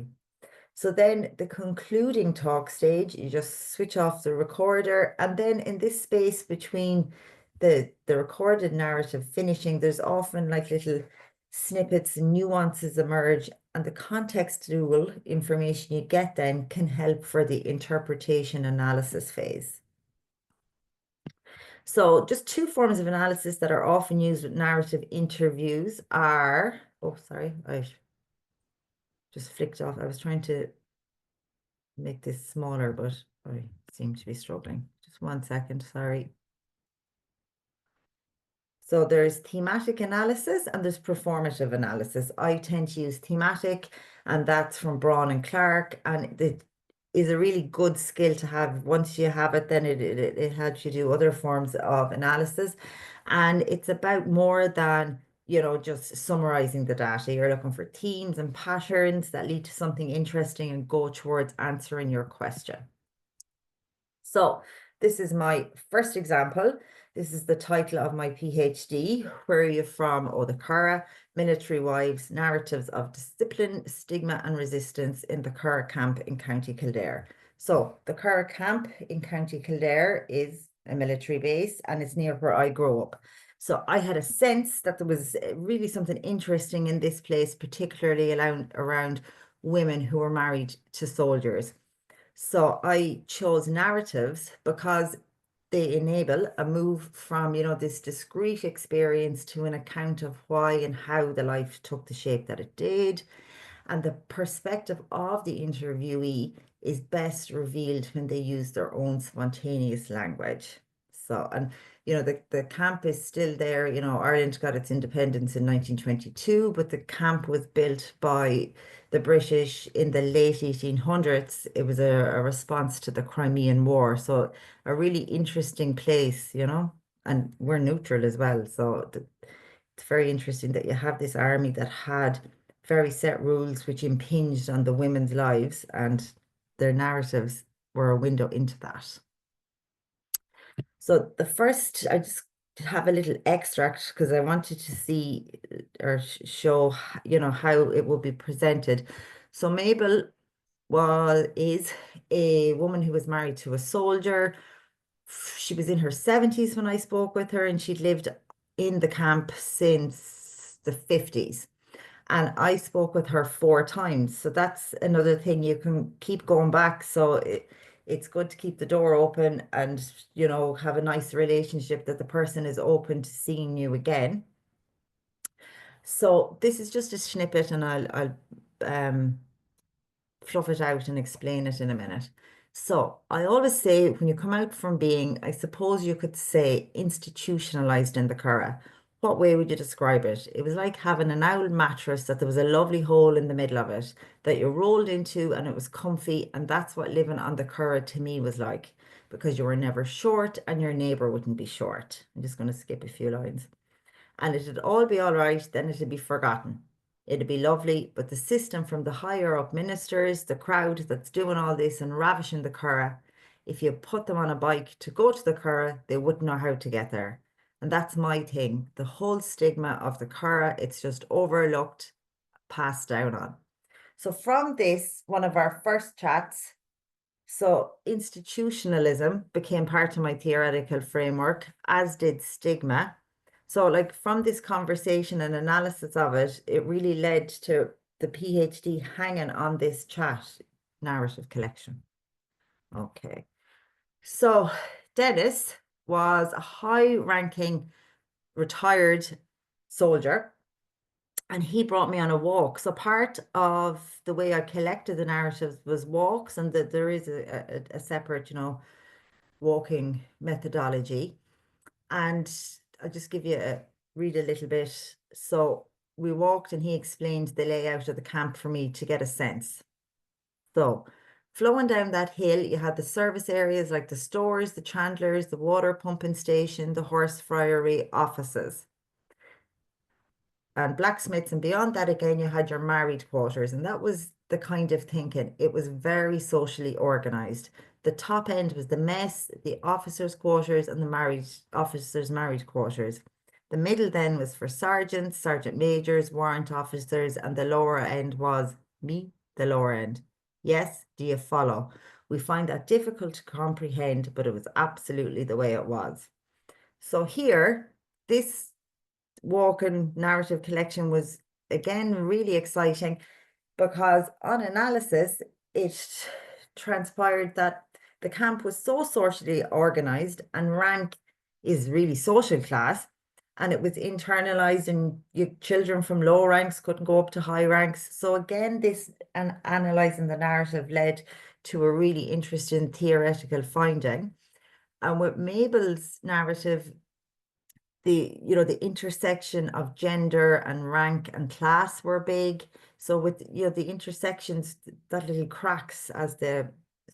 So then the concluding talk stage, you just switch off the recorder. And then in this space between the recorded narrative finishing, there's often like little snippets and nuances emerge. And the contextual information you get then can help for the interpretation analysis phase. So just two forms of analysis that are often used with narrative interviews are, oh, sorry, I just flicked off. I was trying to make this smaller, but I seem to be struggling. Just 1 second, sorry. So there's thematic analysis and there's performative analysis. I tend to use thematic, and that's from Braun and Clark, and it is a really good skill to have. Once you have it, then it helps you do other forms of analysis. And it's about more than, you know, just summarizing the data. You're looking for themes and patterns that lead to something interesting and go towards answering your question. So this is my first example. This is the title of my PhD. Where are you from? Oh, the Curragh, Military Wives, Narratives of Discipline, Stigma and Resistance in the Curragh Camp in County Kildare. So the Curragh Camp in County Kildare is a military base, and it's near where I grew up. So I had a sense that there was really something interesting in this place, particularly around women who were married to soldiers. So I chose narratives because they enable a move from, you know, this discrete experience to an account of why and how the life took the shape that it did. And the perspective of the interviewee is best revealed when they use their own spontaneous language. So, and you know, the camp is still there. You know, Ireland got its independence in 1922, but the camp was built by the British in the late 1800s. It was a response to the Crimean War. So a really interesting place, you know, and we're neutral as well. So it's very interesting that you have this army that had very set rules which impinged on the women's lives, and their narratives were a window into that. So the first, I just have a little extract because I wanted to see or show, you know, how it will be presented. So Mabel is a woman who was married to a soldier. She was in her 70s when I spoke with her, and she'd lived in the camp since the 50s. And I spoke with her 4 times. So that's another thing, you can keep going back. So it's good to keep the door open and, you know, have a nice relationship that the person is open to seeing you again. So this is just a snippet, and I'll fluff it out and explain it in a minute. So I always say, when you come out from being, I suppose you could say, institutionalized in the Curragh, what way would you describe it? It was like having an owl mattress that there was a lovely hole in the middle of it that you rolled into, and it was comfy. And that's what living on the Curragh to me was like, because you were never short and your neighbor wouldn't be short. I'm just going to skip a few lines. And it'd all be all right, then it'd be forgotten. It'd be lovely, but the system from the higher up ministers, the crowd that's doing all this and ravishing the Curragh, if you put them on a bike to go to the Curragh, they wouldn't know how to get there. And that's my thing. The whole stigma of the Curragh, it's just overlooked, passed down on. So from this, one of our first chats, so institutionalism became part of my theoretical framework, as did stigma. So like from this conversation and analysis of it, it really led to the PhD hanging on this chat narrative collection. Okay. So Dennis was a high-ranking retired soldier, and he brought me on a walk. So part of the way I collected the narratives was walks, and that there is a separate, you know, walking methodology. And I'll just give you read a little bit. So we walked, and he explained the layout of the camp for me to get a sense. So flowing down that hill, you had the service areas like the stores, the chandlers, the water pumping station, the horse friary offices. and blacksmiths, and beyond that again you had your married quarters, and that was the kind of thinking. It was very socially organized. The top end was the mess, the officers' quarters, and the married officers' married quarters. The middle then was for sergeants, sergeant majors, warrant officers, and the lower end was me, the lower end. Yes, do you follow? We find that difficult to comprehend, but it was absolutely the way it was. So here, this walk-in narrative collection was again really exciting, because on analysis, it transpired that the camp was so socially organized, and rank is really social class, and it was internalized, and children from low ranks couldn't go up to high ranks. So again, this and analyzing the narrative led to a really interesting theoretical finding. And with Mabel's narrative, the intersection of gender and rank and class were big. So with the intersections, that little cracks, as the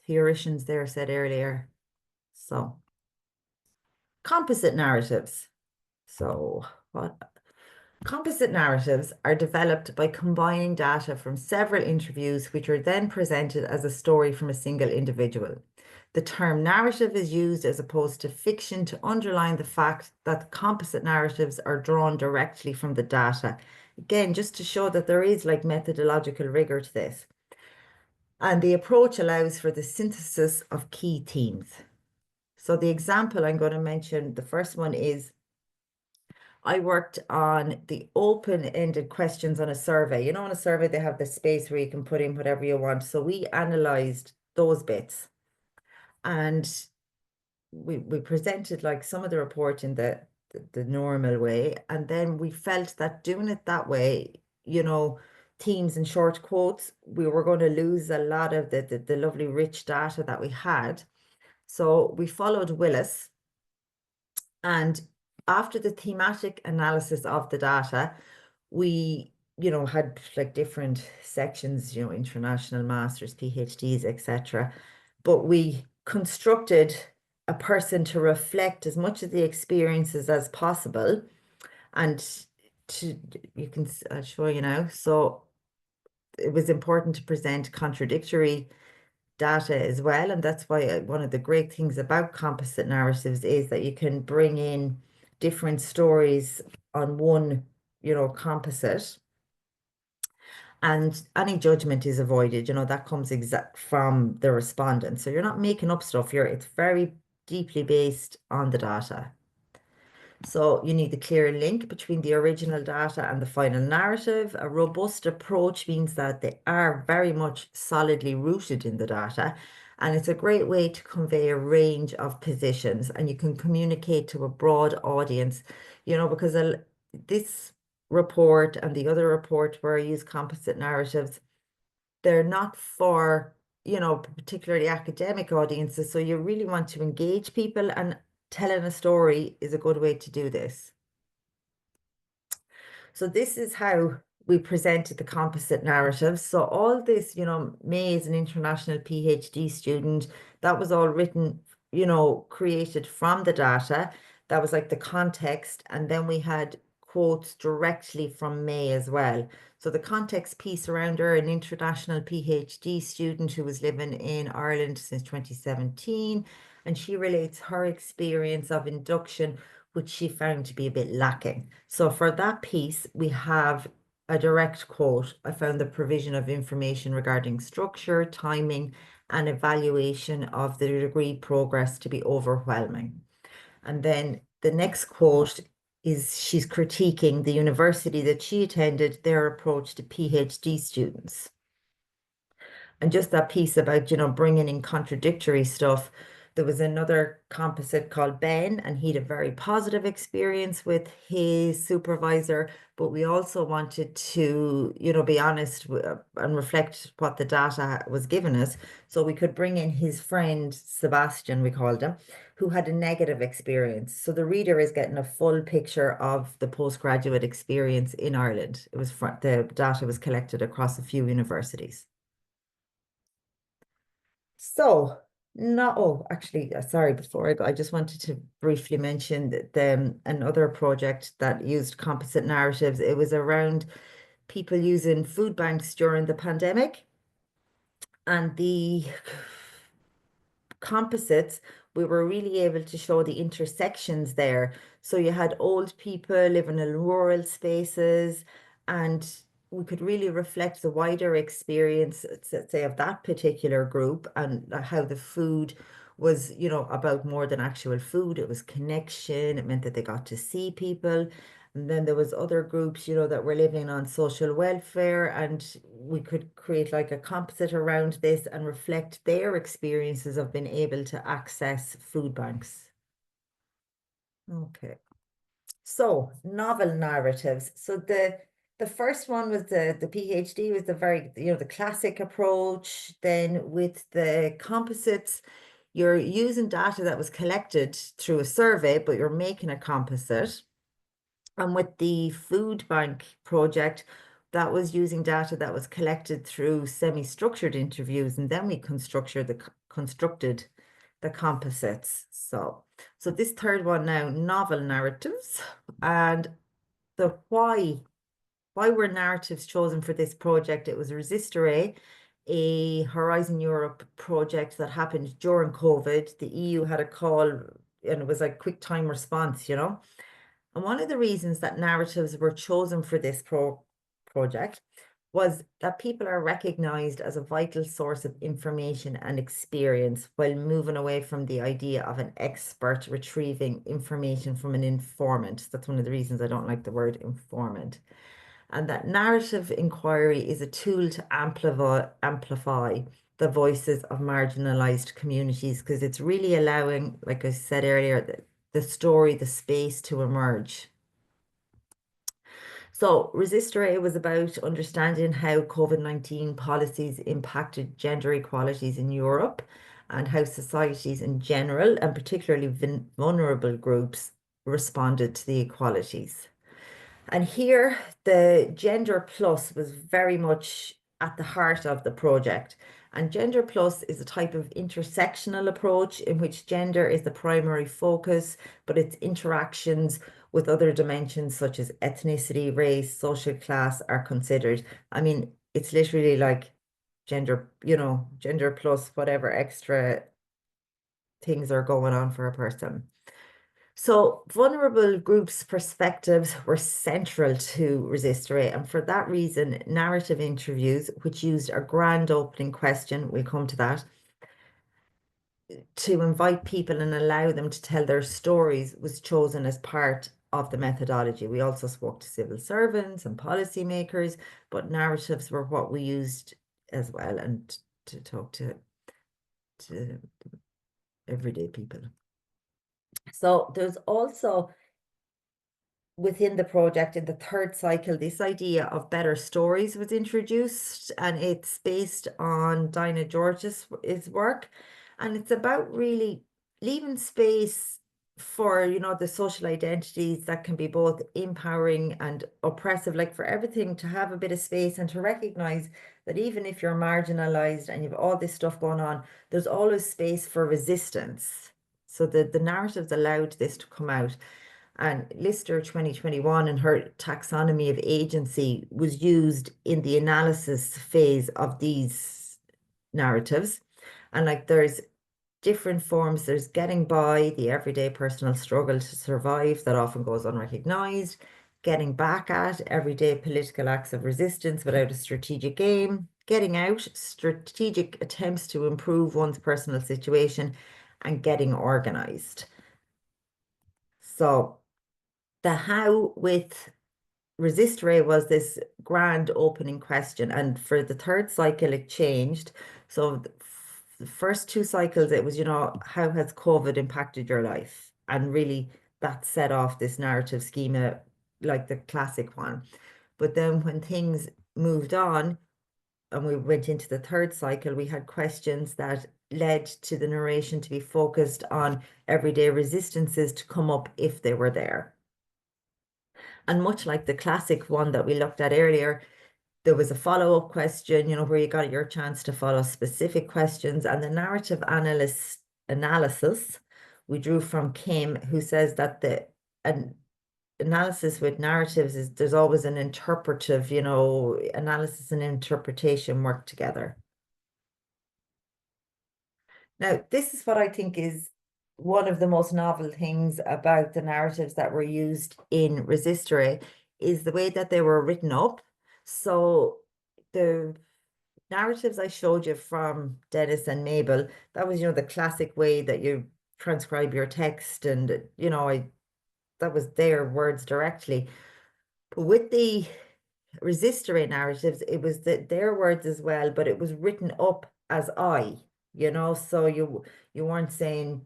theoricians there said earlier. So composite narratives. So what? Composite narratives are developed by combining data from several interviews, which are then presented as a story from a single individual. The term narrative is used as opposed to fiction to underline the fact that composite narratives are drawn directly from the data. Again, just to show that there is like methodological rigor to this. And the approach allows for the synthesis of key themes. So the example I'm going to mention, the first one is, I worked on the open-ended questions on a survey. On a survey, they have the space where you can put in whatever you want. So we analyzed those bits, and we presented like some of the report in the normal way. And then we felt that doing it that way, themes and short quotes, we were going to lose a lot of the lovely rich data that we had. So we followed Willis, and after the thematic analysis of the data, we, had like different sections, international masters, PhDs, etc. But we constructed a person to reflect as much of the experiences as possible. And I'll show you now. So it was important to present contradictory data as well. And that's why one of the great things about composite narratives is that you can bring in different stories on one, composite, and any judgment is avoided. That comes exact from the respondent. So you're not making up stuff here. It's very deeply based on the data. So you need a clear link between the original data and the final narrative. A robust approach means that they are very much solidly rooted in the data, and it's a great way to convey a range of positions, and you can communicate to a broad audience, because this report and the other report where I use composite narratives, they're not for, particularly academic audiences. So you really want to engage people, and telling a story is a good way to do this. So this is how we presented the composite narrative. So all this, May is an international PhD student. That was all written, created from the data. That was like the context. And then we had quotes directly from May as well. So the context piece around her, an international PhD student who was living in Ireland since 2017. And she relates her experience of induction, which she found to be a bit lacking. So for that piece, we have a direct quote. I found the provision of information regarding structure, timing, and evaluation of the degree progress to be overwhelming. And then the next quote is she's critiquing the university that she attended, their approach to PhD students. And just that piece about, bringing in contradictory stuff. There was another composite called Ben, and he had a very positive experience with his supervisor, but we also wanted to, be honest and reflect what the data was giving us. So we could bring in his friend, Sebastian, we called him, who had a negative experience. So the reader is getting a full picture of the postgraduate experience in Ireland. It was the data was collected across a few universities. So No, oh, actually, sorry, before I go, I just wanted to briefly mention that another project that used composite narratives. It was around people using food banks during the pandemic, and the composites, we were really able to show the intersections there. So you had old people living in rural spaces, and we could really reflect the wider experience, let's say, of that particular group, and how the food was, you know, about more than actual food. It was connection. It meant that they got to see people. And then there was other groups, you know, that were living on social welfare, and we could create like a composite around this and reflect their experiences of being able to access food banks. Okay. So novel narratives. So the first one was the PhD was the very, you know, the classic approach. Then with the composites, you're using data that was collected through a survey, but you're making a composite. And with the food bank project, that was using data that was collected through semi-structured interviews, and then we constructed the composites. So this third one now, novel narratives, and the why were narratives chosen for this project. It was Resistere, a Horizon Europe project that happened during COVID. The EU had a call, and it was like quick time response, you know. And one of the reasons that narratives were chosen for this project was that people are recognized as a vital source of information and experience, while moving away from the idea of an expert retrieving information from an informant. That's one of the reasons I don't like the word informant. And that narrative inquiry is a tool to amplify the voices of marginalized communities, because it's really allowing, like I said earlier, the story, the space to emerge. So Resistere was about understanding how COVID-19 policies impacted gender equalities in Europe, and how societies in general, and particularly vulnerable groups, responded to the equalities. And here, the Gender Plus was very much at the heart of the project. And Gender Plus is a type of intersectional approach in which gender is the primary focus, but its interactions with other dimensions such as ethnicity, race, social class are considered. I mean, it's literally like gender, you know, Gender Plus, whatever extra things are going on for a person. So vulnerable groups' perspectives were central to Resistere, and for that reason, narrative interviews, which used a grand opening question, we'll come to that, to invite people and allow them to tell their stories, was chosen as part of the methodology. We also spoke to civil servants and policymakers, but narratives were what we used as well, and to talk to everyday people. So there's also, within the project, in the third cycle, this idea of better stories was introduced, and it's based on Dinah George's work, and it's about really leaving space for, you know, the social identities that can be both empowering and oppressive, like for everything to have a bit of space, and to recognize that even if you're marginalized and you've all this stuff going on, there's always space for resistance. So the narratives allowed this to come out. And Lister 2021 and her taxonomy of agency was used in the analysis phase of these narratives. And like there's different forms. There's getting by, the everyday personal struggle to survive that often goes unrecognized. Getting back at, everyday political acts of resistance without a strategic aim. Getting out, strategic attempts to improve one's personal situation. And getting organized. So the how with Resistere was this grand opening question, and for the third cycle it changed. So the first two cycles it was, you know, how has COVID impacted your life? And really that set off this narrative schema, like the classic one. But then when things moved on and we went into the third cycle, we had questions that led to the narration to be focused on everyday resistances to come up if they were there. And much like the classic one that we looked at earlier, There was a follow-up question, you know, where you got your chance to follow specific questions, and the narrative analysis we drew from Kim, who says that the analysis with narratives is there's always an interpretive, you know, analysis and interpretation work together. Now, this is what I think is one of the most novel things about the narratives that were used in Resistere, is the way that they were written up. So the narratives I showed you from Dennis and Mabel, that was, you know, the classic way that you transcribe your text, and, you know, that was their words directly. But with the Resistere narratives, it was their words as well, but it was written up as I, you know, so you weren't saying,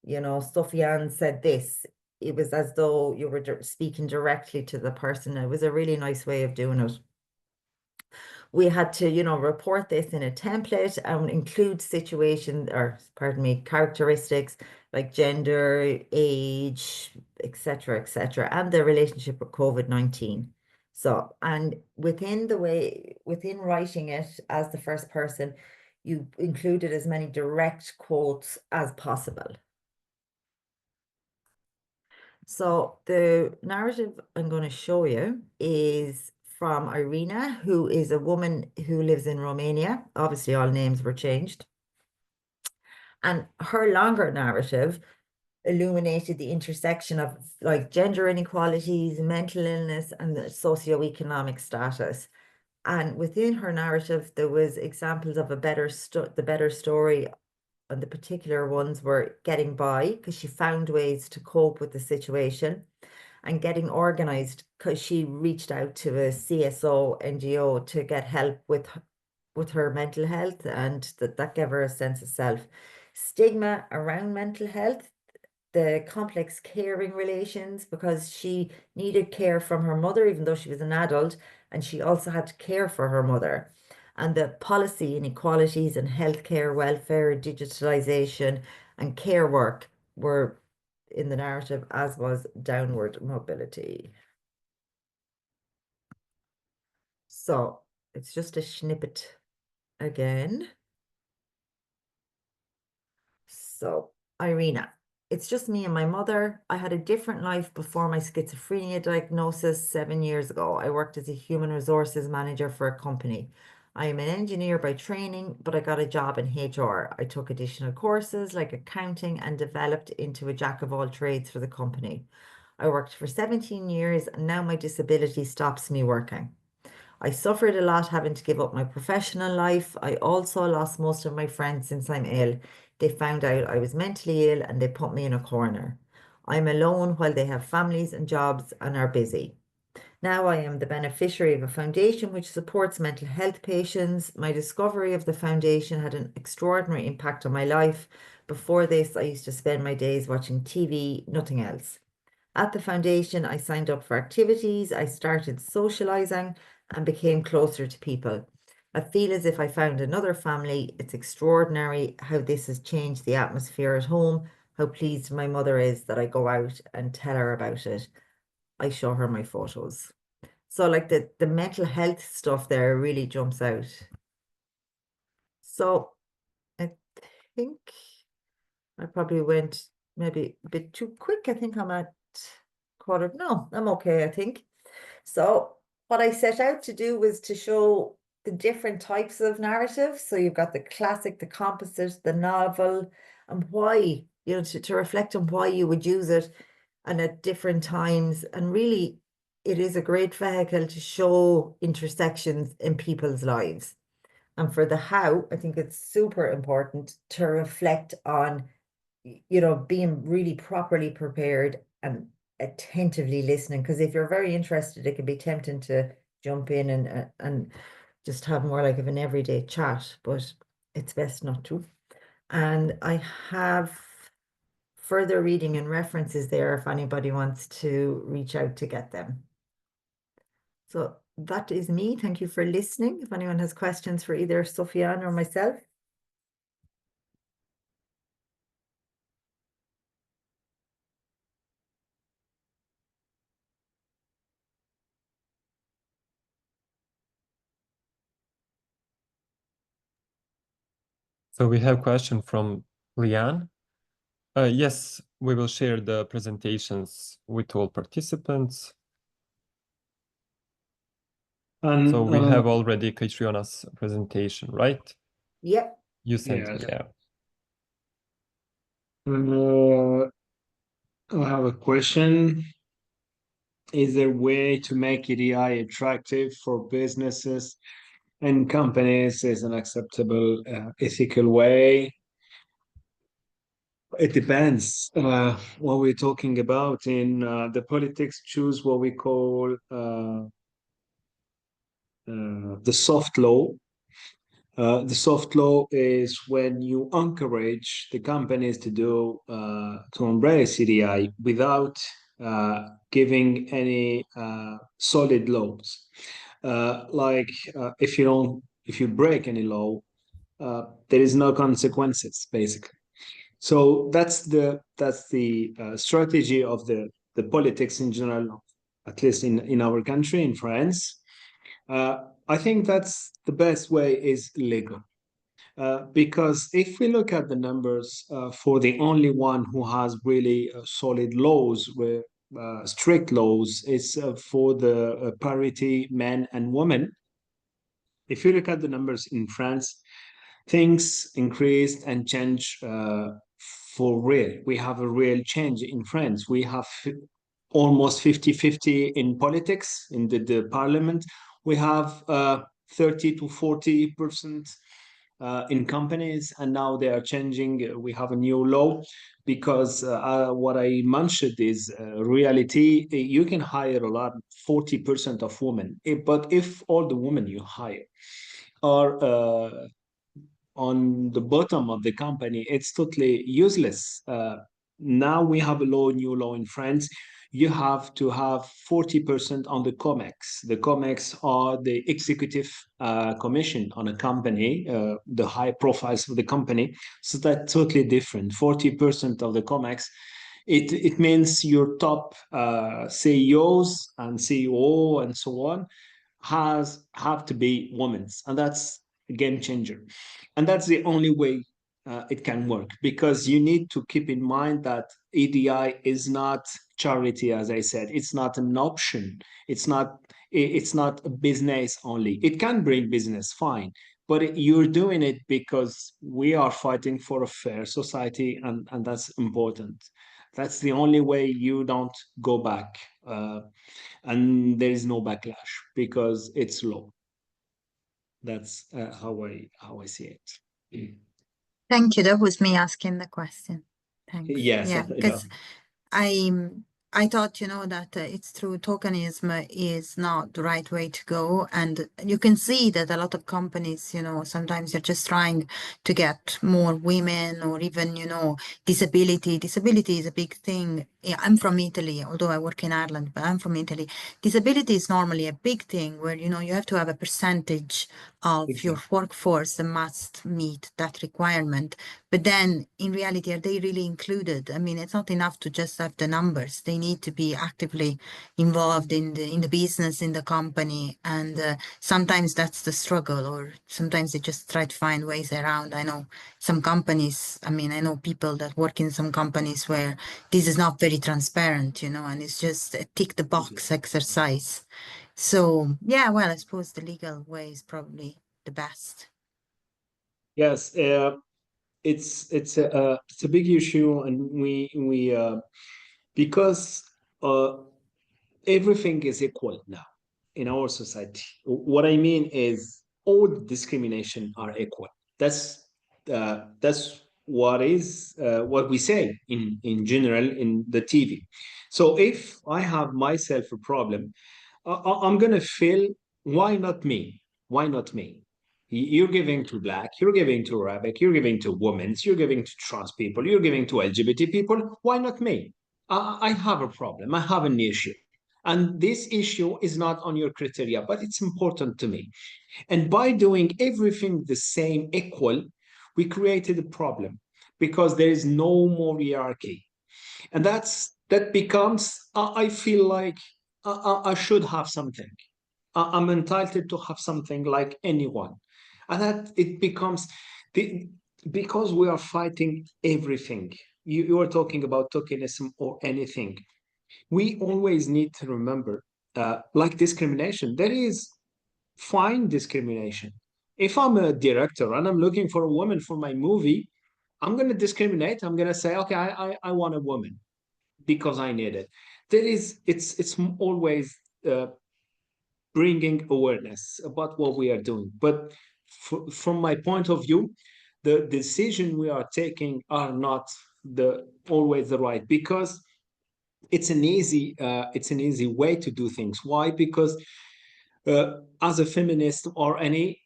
you know, Sufyan said this. It was as though you were speaking directly to the person. It was a really nice way of doing it. We had to, you know, report this in a template and include characteristics like gender, age, etc., and the relationship with COVID-19. So, and within writing it as the first person, you included as many direct quotes as possible. So the narrative I'm going to show you is from Irina, who is a woman who lives in Romania. Obviously, all names were changed. And her longer narrative illuminated the intersection of like gender inequalities, mental illness, and the socioeconomic status. And within her narrative, there was examples of the better story, and the particular ones were getting by because she found ways to cope with the situation, and getting organized because she reached out to a CSO NGO to get help with her mental health, and that gave her a sense of self. Stigma around mental health, the complex caring relations, because she needed care from her mother even though she was an adult, and she also had to care for her mother. And the policy inequalities in healthcare, welfare, digitalization, and care work were in the narrative, as was downward mobility. So it's just a snippet again. So Irina, it's just me and my mother. I had a different life before my schizophrenia diagnosis 7 years ago. I worked as a human resources manager for a company. I am an engineer by training, but I got a job in HR. I took additional courses like accounting and developed into a jack of all trades for the company. I worked for 17 years and now my disability stops me working. I suffered a lot having to give up my professional life. I also lost most of my friends since I'm ill. They found out I was mentally ill and they put me in a corner. I'm alone while they have families and jobs and are busy. Now I am the beneficiary of a foundation which supports mental health patients. My discovery of the foundation had an extraordinary impact on my life. Before this, I used to spend my days watching TV, nothing else. At the foundation, I signed up for activities, I started socializing and became closer to people. I feel as if I found another family. It's extraordinary how this has changed the atmosphere at home, how pleased my mother is that I go out and tell her about it. I show her my photos. So like the mental health stuff there really jumps out. So I think I probably went maybe a bit too quick. I think I'm at no, I'm okay, I think. So what I set out to do was to show the different types of narratives. So you've got the classic, the composite, the novel, and why, you know, to reflect on why you would use it and at different times. And really, it is a great vehicle to show intersections in people's lives. And for the how, I think it's super important to reflect on, you know, being really properly prepared and attentively listening, because if you're very interested, it can be tempting to jump in and just have more like of an everyday chat, but it's best not to. And I have further reading and references there if anybody wants to reach out to get them. So that is me. Thank you for listening. If anyone has questions for either Sufyan or myself.
So we have a question from Liane. Yes, we will share the presentations with all participants.
And
So we have already Caitriona's presentation, right?
Yep.
You sent
Yes.
me, yeah.
I have a question. Is there a way to make EDI attractive for businesses and companies is an acceptable ethical way? It depends what we're talking about. In the politics, choose what we call the soft law. The soft law is when you encourage the companies to do to embrace EDI without giving any solid laws. If you break any law, there is no consequences basically. So that's the strategy of the politics in general, at least in our country, in France. I think that's the best way is legal. Because if we look at the numbers for the only one who has really solid laws with strict laws, it's for the parity men and women. If you look at the numbers in France, things increased and changed for real. We have a real change in France. We have almost 50-50 in politics, in the parliament. We have 30 to 40% in companies, and now they are changing. We have a new law because what I mentioned is reality. You can hire a lot, 40% of women, but if all the women you hire are on the bottom of the company, it's totally useless. Now we have a new law in France. You have to have 40% on the COMEX. The COMEX are the executive commission on a company, the high profiles of the company. So that's totally different. 40% of the COMEX, it means your top CEOs and CEO and so on have to be women, and that's a game changer. And that's the only way it can work, because you need to keep in mind that EDI is not charity, as I said. It's not an option. It's not a business only. It can bring business, fine, but you're doing it because we are fighting for a fair society, and that's important. That's the only way you don't go back. And there is no backlash because it's law. That's how I see it.
Thank you. That was me asking the question. Thanks.
Yes,
Yeah, because I thought, that it's true, tokenism is not the right way to go. And you can see that a lot of companies, sometimes they're just trying to get more women or even, disability. Disability is a big thing. Yeah, I'm from Italy, although I work in Ireland, but I'm from Italy. Disability is normally a big thing where, you have to have a percentage of your workforce that must meet that requirement. But then in reality, are they really included? I mean, it's not enough to just have the numbers. They need to be actively involved in the business, in the company. And sometimes that's the struggle, or sometimes they just try to find ways around. I know some companies, I know people that work in some companies where this is not very transparent, and it's just a tick the box exercise. So yeah, well, I suppose the legal way is probably the best.
Yes, it's a big issue, and we because everything is equal now in our society. What I mean is all discrimination are equal. That's what we say in general in the TV. So if I have myself a problem, I'm gonna feel, why not me? Why not me? You're giving to black, you're giving to Arabic, you're giving to women, you're giving to trans people, you're giving to LGBT people. Why not me? I have a problem. I have an issue. And this issue is not on your criteria, but it's important to me. And by doing everything the same, equal, we created a problem because there is no more hierarchy. And that becomes, I feel like I should have something. I'm entitled to have something like anyone. And that it becomes, because we are fighting everything. You are talking about tokenism or anything. We always need to remember, like discrimination, there is fine discrimination. If I'm a director and I'm looking for a woman for my movie, I'm going to discriminate. I'm going to say, okay, I want a woman because I need it. It's always bringing awareness about what we are doing. But from my point of view, the decision we are taking are not always the right, because it's an easy way to do things. Why? Because as a feminist or any,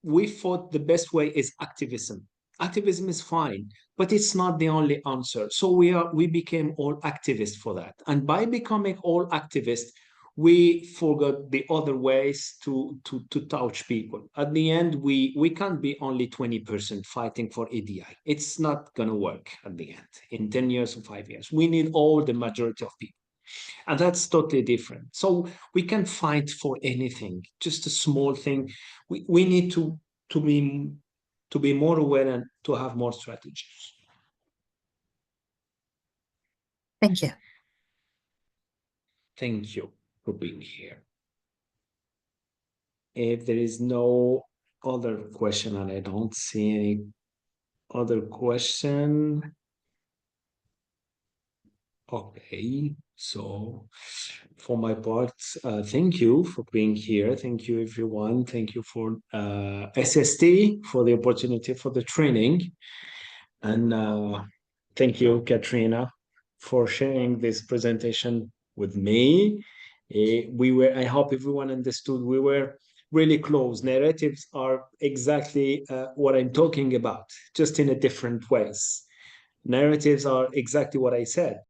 we thought the best way is activism. Activism is fine, but it's not the only answer. So we became all activists for that. And by becoming all activists, we forgot the other ways to touch people. At the end, we can't be only 20% fighting for EDI. It's not going to work at the end. In 10 years or 5 years, we need all the majority of people. And that's totally different. So we can fight for anything, just a small thing. We need to be more aware and to have more strategies.
Thank you.
Thank you for being here. If there is no other question, and I don't see any other question. Okay, so for my part, thank you for being here. Thank you, everyone. Thank you for SST for the opportunity for the training. And thank you, Caitriona, for sharing this presentation with me. I hope everyone understood we were really close. Narratives are exactly what I'm talking about, just in a different ways. Narratives are exactly what I said.